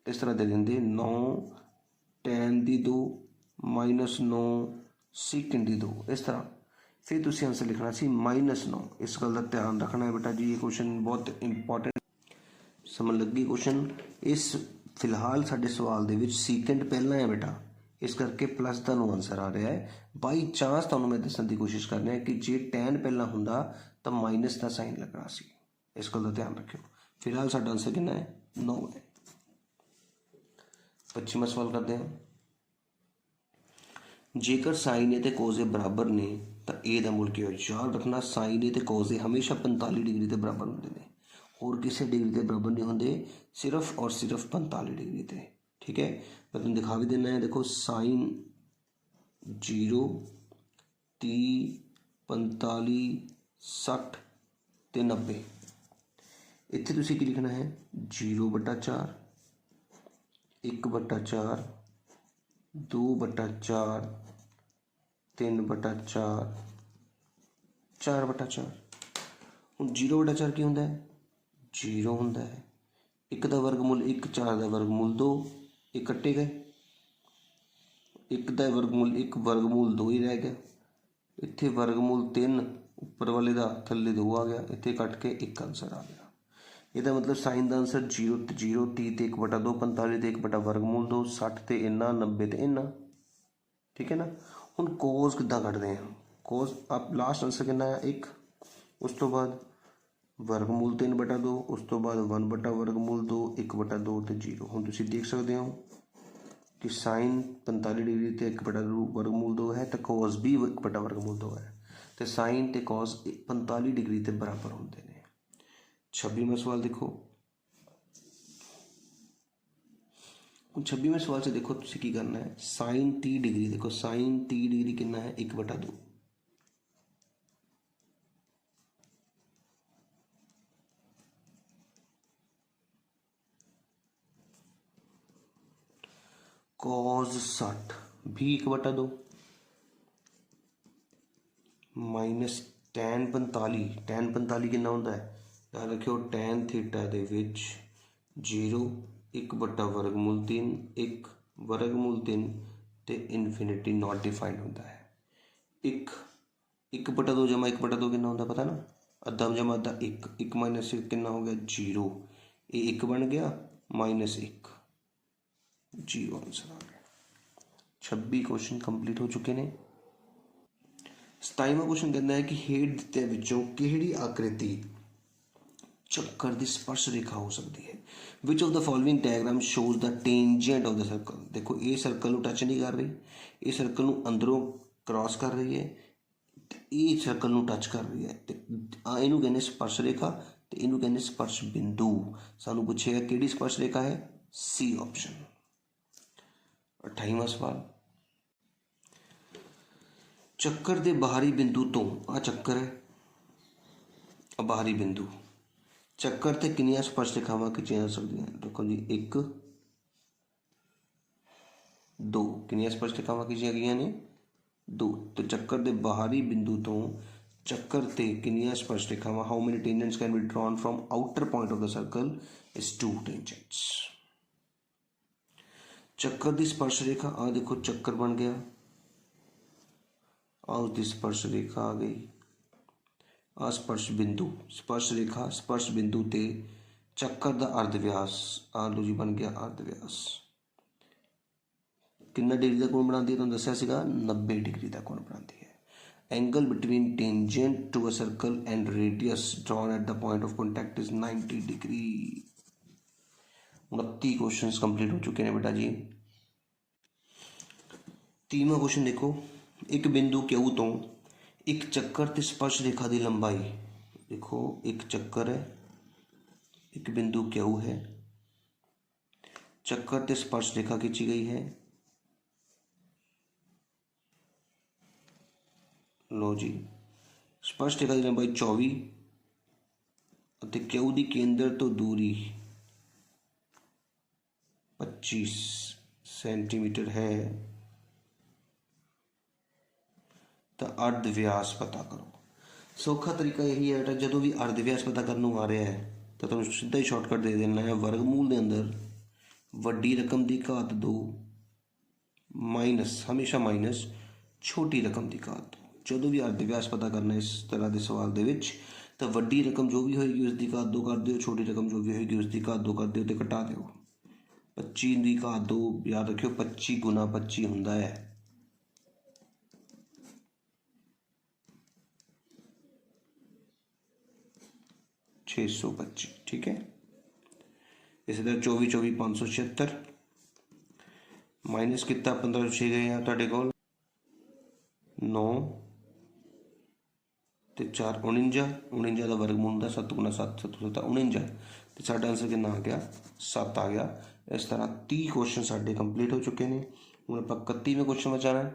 इस तरह दे देंगे 9 10 दी 2 माइनस 9 सीकेंड दी 2 इस तरह। फिर तुसीं आंसर लिखना सी -9। इस गल का ध्यान रखना है बेटा जी, ये क्वेश्चन बहुत इंपॉर्टेंट समझ लगी। क्वेश्चन इस फिलहाल साडे सवाल दे विच सीकेंट पहला है बेटा, इस करके प्लस का आंसर आ रहा है। बाई चांस तुहानूं मैं दस्सण दी कोशिश कर रहा कि जे 10 पहला हुंदा तो माइनस का साइन लगना सी। इस गल का ध्यान रखियो। फिलहाल साडा आंसर कितना है? 9 है। 25वां सवाल करते हैं। जेकर साइन ए ते कोज ए बराबर ने तो ए दा मुल क्या? याद रखना साइन ए ते कोज ए हमेशा 45 डिग्री के बराबर होंदे ने, और किसी डिग्री के बराबर नहीं होंगे, सिर्फ और सिर्फ 45 डिग्री ते। ठीक है, मैं तुम दिखा भी देना है। देखो साइन 0 30 45 60 ते 90। इत्थे तुसीं की लिखना है 0/4 1/4 2/4 3/4 4/4। हुण 0/4 की होंदा है? 0 होंदा है। 1 का वर्गमूल 1, 4 का वर्गमूल 2, ये कट्टे गए। 1 का वर्गमूल 1, वर्गमूल 2 ही रह गया। इत्थे वर्गमूल 3 उपर वाले का थले 2 आ गया, इत्थे कट के 1 आंसर आ गया। इसका मतलब साइन का आंसर 0 ते 0 30 ते 1/2 45 ते 1 वर्गमूल 2 60 ते इन्ना 90 ते इन्ना। ठीक है ना। हुण कोज किद्दां कढदे हैं? कोज आप लास्ट आंसर कितना है? 1, उस तो बाद वर्गमूल 3/2, उस तो बाद 1 वर्गमूल 2 1/2 तो 0। हम तुम देख सकते हो कि साइन 45 डिग्री ते 1/2 वर्गमूल 2 है, तो कॉस भी 1 वर्गमूल 2 है, तो साइन ते कॉस 45 डिग्री के बराबर होंगे ने। 26वां सवाल देखो। 26वें सवाल से देखो तुसीं की करना है, साइन 30 डिग्री। देखो साइन 30 डिग्री कितना है? 1/2। कॉज 60 भी 1/2 माइनस टैन 45। टैन 45 कितना होता है? याद रखियो टैन थीटा दे विच 0 1 वर्गमूल 3 1 वर्गमूल 3 ते इनफिनिटी नॉट डिफाइंड होता है। 1/2 जमा 1/2 कितना होता पता ना? अद्धा जमा अद्धा 1, 1 माइनस 1 कितना हो गया? 0। ये 1 बन गया -1 0 आंसर आ गया। 26 क्वेश्चन कंप्लीट हो चुके ने। 27वां क्वेश्चन कहता है कि हेठ दित्ते विचों किहड़ी आकृति चक्कर की स्पर्श रेखा हो सकती है? Which of the following diagram shows the tangent of the circle. देखो ये सर्कल को टच नहीं कर रही, ये सर्कल को अंदरों क्रॉस कर रही है, ये सर्कल को टच कर रही है। इनू कहने स्पर्श रेखा, तो इनू कहने स्पर्श बिंदु। सानू पूछेगा किहड़ी स्पर्श रेखा है? C option. 28वां सवाल। चक्कर के बाहरी बिंदु तो आ चक्कर है, बाहरी बिंदु चक्कर ते कितनी स्पर्श रेखावां खिंचियां जा सकदियां? देखो जी 1 2 कितनी स्पर्श रेखावां खिंचियां गईयां ने? 2। तो चक्कर के बाहरी बिंदु तो चक्कर ते कितनी स्पर्श रेखावां? How many tangents can be drawn from outer point of the circle? Is 2 tangents. चक्कर की स्पर्श रेखा आ देखो चक्कर बन गया, आ उसकी स्पर्श रेखा आ गई, आ स्पर्श बिंदु स्पर्श रेखा स्पर्श बिंदु ते चक्कर का अर्ध व्यास आ लो जी बन गया अर्ध व्यास। कितना डिग्री का कोण बनाती है? तुहानूं दस्सिया सीगा 90 डिग्री का कोण बनाती है। Angle between tangent to a circle and radius drawn at the point of contact is 90 degree. 29 question complete हो चुके हैं बेटा जी। 30वां क्वेश्चन देखो, एक बिंदु क्यू तो एक चक्कर ते स्पर्श रेखा की लंबाई, देखो एक चक्कर है, एक बिंदु क्यू है, चक्कर ते स्पर्श रेखा खिंची गई है। लो जी, स्पर्श रेखा की लंबाई 24 ਅਤੇ क्यू की केंद्र तो दूरी 25 सेंटीमीटर है, तो अर्ध व्यास पता करो। सौखा तरीका यही है बेटा, जो भी अर्ध व्यास पता करने आ रहा है तो तुम सीधा ही शॉर्टकट दे देना है, वर्गमूल के अंदर वड्डी रकम की घात 2 माइनस, हमेशा माइनस छोटी रकम की घात 2। जो भी अर्ध व्यास पता करना इस तरह के सवाल के तो वड्डी रकम जो भी होएगी उसकी घात 2 कर दो, छोटी रकम जो भी होएगी उसकी घात 2 कर दो तो घटा दो। 25 की घात 2 याद रखियो, 25 गुना 25 होंदा है 625, ठीक है। इसी तरह 24 24 576 माइनस कितना 15 6 गए हैं तुहाडे कोल 9 ते 4 49, 49 का वर्गमूल होंदा 7 गुना 7 7 7 49, तो साडा आंसर कितना आ गया 7 आ गया। इस तरह 30 क्वेश्चन साडे कंप्लीट हो चुके हैं। हुण आपां 31वें क्वेश्चन में जाना है।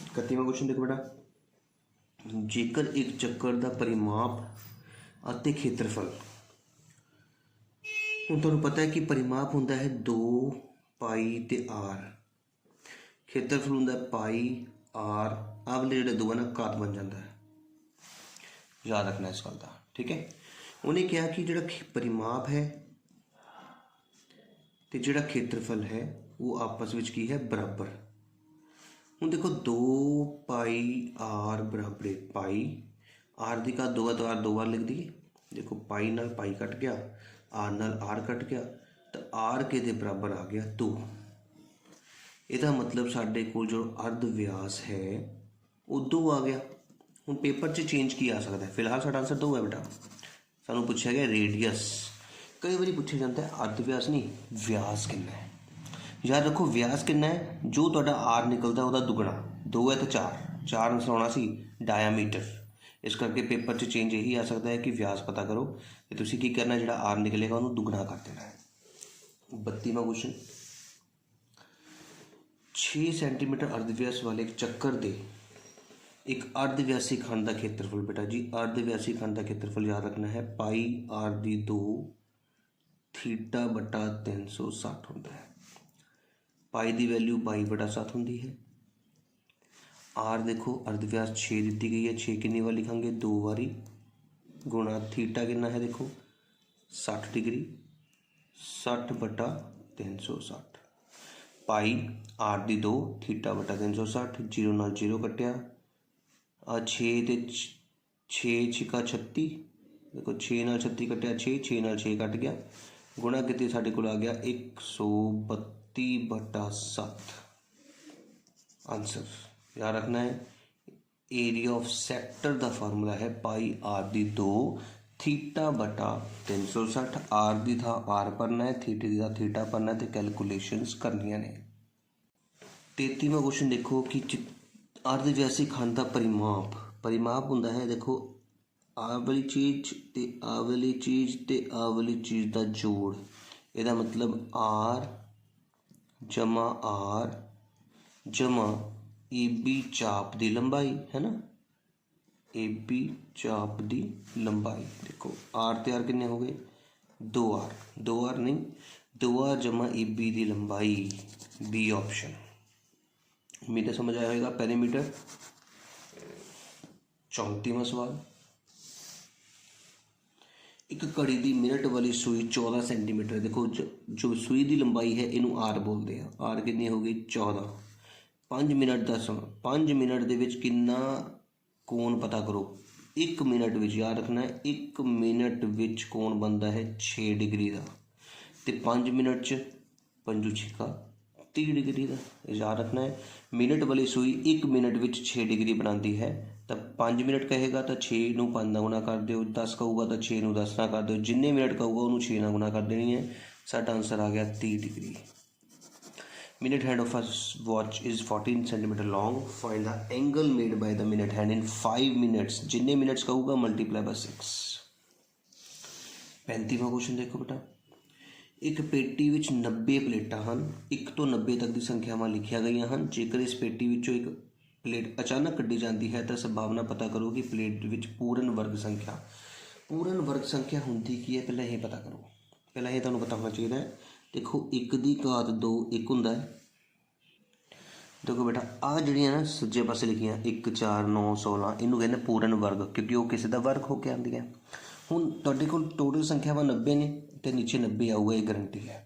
31वां क्वेश्चन देखो बेटा, जेकर एक चक्कर का परिमाप ਅਤੇ खेत्रफल, ਹੁਣ ਤੁਹਾਨੂੰ पता है कि परिमाप ਹੁੰਦਾ है 2 पाई ਤੇ r, खेत्रफल ਹੁੰਦਾ पाई r, ਆਹ ਵਾਲੇ ਜਿਹੜੇ ਦੋ ਨਾ ਘਾਤ बन जाता है, याद रखना इस गल का, ठीक है। उन्हें कहा कि जो परिमाप है तो जो खेत्रफल है वो आपस में की है बराबर। हूँ देखो 2 पाई आर बराबर पाई, आर की घात 2 है तो आर 2 बार लिख दी, देखो पाई नाल पाई कट गया, आर नाल आर कट गया, तो आर के दे बराबर आ गया 2। इसका मतलब साढ़े को जो अर्ध व्यास है वो 2 आ गया। हूँ पेपर च चेंज की आ सकता है, फिलहाल साਡਾ आंसर 2 है बेटा। सानू पूछा गया रेडियस, कई बार पूछा जाता है अर्ध व्यास नहीं, व्यास कितना है। याद रखो व्यास कितना है, जो तुहाडा आर निकलता है वह दुगना, 2 है तो 4 आंसर होना सी डायामीटर। इस करके पेपर च चेंज यही आ सकता है कि व्यास पता करो तो तुसीं की करना, जो आर निकलेगा उन्होंने दुगना कर देना है। 32वां क्वेश्चन, 6 सेंटीमीटर अर्धव्यास वाले एक चक्कर दे एक अर्धव्यासी खंड का खेत्रफल, बेटा जी अर्धव्यासी खंड का खेत्रफल याद रखना है पाई आर दी 2 थीटा बटा 360 होता है। पाई की वैल्यू 22/7 होती है। आर देखो अर्धव्यास 6 दी गई है, 6 कितनी बार लिखांगे 2 बारी, गुणा थीटा कितना है देखो 60 degree, 60/360 pi r the 2 theta बटा 360, 0 नाल 0 कटिया, 6 ते 6 छिका 36, देखो 6 नाल 36 कटिया 6 नाल 6 कट गया, गुणा कितने साढ़े को आ गया 132/7। आंसर याद रखना है, एरिया ऑफ सैक्टर का फार्मूला है पाई आर दी 2 थीटा बटा 360, आर दी था आर भरना है, थीटे दी था थीटा भरना है, तो कैलकुलेशनस करनियां ने। 33वां क्वेश्चन देखो कि अर्धव्यासी खंड का परिमाप होंदा है, देखो आ वाली चीज़ ते आ वाली चीज़ ते आ वाली चीज़ का जोड़, इसका मतलब आर जमा ए बी चाप की लंबाई है ना, ए बी चाप की लंबाई। देखो आर ते आर कितने हो गए 2R, 2R नहीं 2R जमा ए बी की लंबाई, बी ऑप्शन। उम्मीद है समझ आया होगा। पेरीमीटर 34वां सवाल, एक घड़ी की मिनट वाली सूई 14 सेंटीमीटर, देखो जो सूई की लंबाई है इनू आर बोलते हैं, आर कितनी हो गई 14। 5 मिनट का समय, 5 मिनट के कितना कोण पता करो। 1 मिनट में याद रखना है 1 मिनट में कोण बनता है 6 डिग्री का, तो 5 मिनट च 5 छिका 30 डिग्री का, याद रखना है। मिनट वाली सूई 1 मिनट में 6 डिग्री बनाती है, तो 5 मिनट कहेगा तो 6 नूं 5 नाल गुणा कर दो, 10 कहूगा तो 6 नूं 10 नाल कर दो, जिन्ने मिनट कहूगा उन्होंने 6 नाल गुणा कर देनी है, साडा आंसर आ गया 30 degree. Minute hand of a watch is 14 centimetre long. Find the angle made by the minute hand in 5 minutes. जिन्ने मिनट्स कहूगा मल्टीप्लाई बाय 6। 35वां क्वेश्चन देखो बेटा, एक पेटी विच 90 प्लेटां ਹਨ। 1 ਤੋਂ 90 तक दी संख्यावां लिखिया गई ਹਨ। जेकर इस पेटी विचों एक प्लेट अचानक कड्ढी जाती है तो संभावना पता करो कि प्लेट विच पूर्ण वर्ग संख्या होंदी की है। पहले ये पता करो, पहले ये तुहानूं पता होना चाहिए। देखो 1 दी घात 2 1 हुंदा है। देखो बेटा आ जिहड़ियां ना सज्जे पासे लिखियां 1 4 9 16 इनू कहते पूर्ण वर्ग, क्योंकि वो किसी का वर्ग होकर आती है। हुण तुहाडे कोल टोटल संख्यावां 90 ने तो नीचे 90 आऊगा, ये गारंटी है।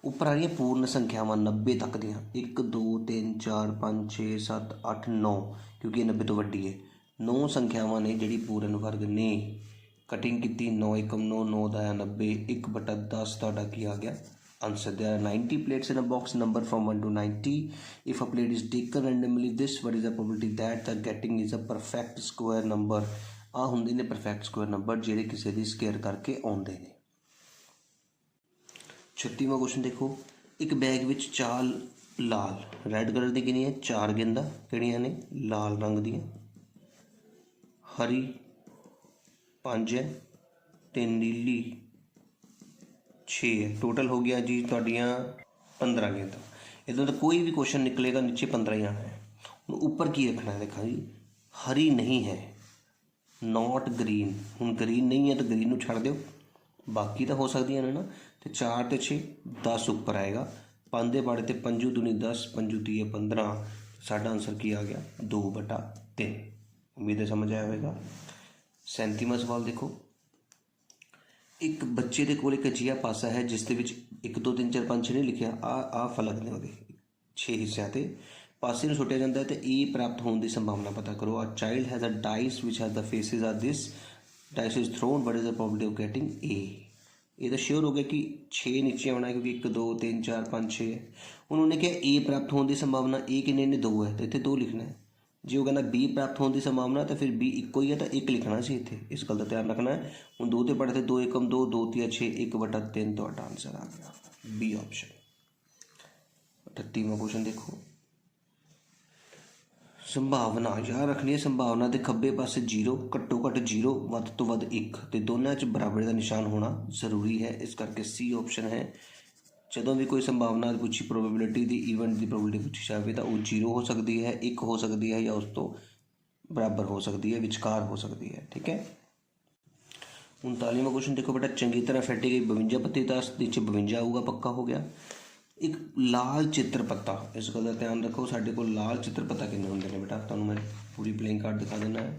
उपर आ रही पूर्ण संख्यावां 90 तक दियां 1 2 3 4 5 6 7 8 9, क्योंकि ये 90 तो वड्डी है। 9 संख्यावां ने जिहड़ी पूर्ण वर्ग ने। कटिंग की 9 एकम 9 9 दा 90 1/10 तुहाडा की आ गया answer. There are 90 plates in a box number from 1 to 90. If a plate is taken randomly, this what is the probability that the getting is a perfect square number? आ होंगे ने परफेक्ट स्क्वायर नंबर ਜਿਹੜੇ ਕਿਸੇ ਦੀ square ਕਰਕੇ ਆਉਂਦੇ ਨੇ। 36वां question देखो, एक bag ਵਿੱਚ 4 लाल रैड कलर ਦੀ ਕਿੰਨੀ ਹੈ 4 गेंदा ਕਿਹੜੀਆਂ ਨੇ लाल रंग ਦੀਆਂ, हरी 5 है ਤੇ नीली 6 है। टोटल हो गया जी तुहाडियां 15 गेंदा। इधर तो कोई भी क्वेश्चन निकलेगा नीचे 15 ही आना है। ऊपर की रखना है, देखा जी हरी नहीं है, नॉट ग्रीन। हुण ग्रीन नहीं है तो ग्रीन नूं छड्ड दिओ, बाकी तो हो सकदियां ने ना। तो 4 ते 6 10 ऊपर आएगा। 5 दे पाड़े ते 5 दूनी 10 5 तीए 15। साडा आंसर की आ गया 2/3। उम्मीद है समझ आया होगा। 37वां सवाल देखो, एक बच्चे के कोल एक अजिहा पासा है जिस दे विच 1 2 3 4 5 6 नहीं लिखिया। आ फलक ने उहदे 6 हिस्सिਆਂ ਤੇ पासे ਨੂੰ ਸੁੱਟਿਆ ਜਾਂਦਾ है तो ए प्राप्त होने की संभावना पता करो। A child has a dice which has the faces are this dice is thrown, what is the probability of getting a. ये तो श्योर हो गया कि 6 नीचे आना है, क्योंकि 1 2 3 4 5 6 है। उन्होंने कहा ए प्राप्त होने की संभावना, ए किन्ने ने 2 है तो इतने 2 लिखना है। जे वो कहना बी प्राप्त होने की संभावना तो फिर बी इक्को ही है तो 1 लिखना सी इत्थे। इस गल का ध्यान रखना है। हूँ 2 ते पढ़ते 2 एकम 2 2 तिया 6 1/3 तो आंसर आ गया बी ऑप्शन। 38वां क्वेश्चन देखो, संभावना याद रखनी है। संभावना के खब्बे पासे 0 घट्टो घट्ट 0 वध तो वध 1 तो दोनों च बराबरी का निशान होना जरूरी है। इस करके सी ऑप्शन है। जदों भी कोई संभावना पूछी प्रोबेबिलिटी की इवेंट की प्रोबेबिलिटी पूछी जाए तो वो 0 हो सकती है, 1 हो सकती है या उस तो बराबर हो सकती है, विचकार हो सकती है। ठीक है। 39वां क्वेश्चन देखो बेटा, चंगी तरह फैटी गई 52 पत्ती 10 नीचे 52 आऊगा, पक्का हो गया। एक लाल चित्र पत्ता, इस गल का ध्यान रखो। साढ़े को लाल चित्र पत्ता कितने होंगे ने बेटा, तुहानूं मैं पूरी प्लेइंग कार्ड दिखा देना है।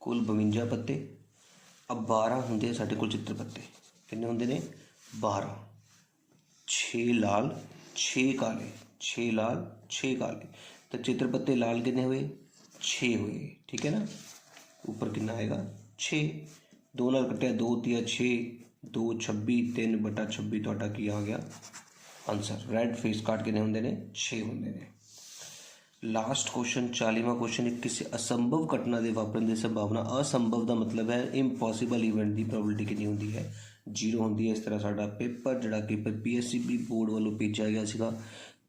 कुल 52 पत्ते। अब 12 होंगे साढ़े को चित्र पत्ते, कितने होंगे ने 12। 6 लाल 6 काले, 6 लाल 6 काले, तो चित्र पत्ते लाल कितने हुए 6 हुए। ठीक है ना। ऊपर कितना आएगा 6, 2 नाल कट्टिया 2 तिया 6 2 26 3/26 तुहाडा की आ गया आंसर। रैड फेस कार्ड कितने होंगे ने 6 होंगे ने। लास्ट क्वेश्चन 40वां क्वेश्चन, किसी असंभव घटना के वापरन की संभावना। असंभव का मतलब है इम्पॉसिबल इवेंट की प्रोबेबिलिटी कितनी होंगी है 0 होंगी है। इस तरह साडा पेपर जिहड़ा कि PSCB बोर्ड वालों भेजा गया सीगा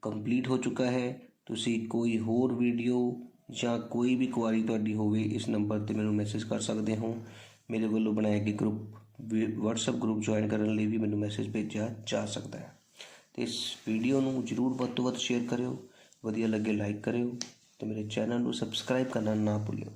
कंप्लीट हो चुका है। तुसी कोई होर वीडियो या कोई भी क्वारी तुहाडी होवे इस नंबर पर मैनूं मैसेज कर सकते हो। मेरे वालों बनाया गया ग्रुप WhatsApp ग्रुप ज्वाइन करने लिए भी मैनूं मैसेज भेजा जा सकता है। तो इस वीडियो नूं जरूर वध तो वध शेयर करियो, वधिया लगे लाइक करियो, तो मेरे चैनल नूं सबसक्राइब करना ना भूलियो।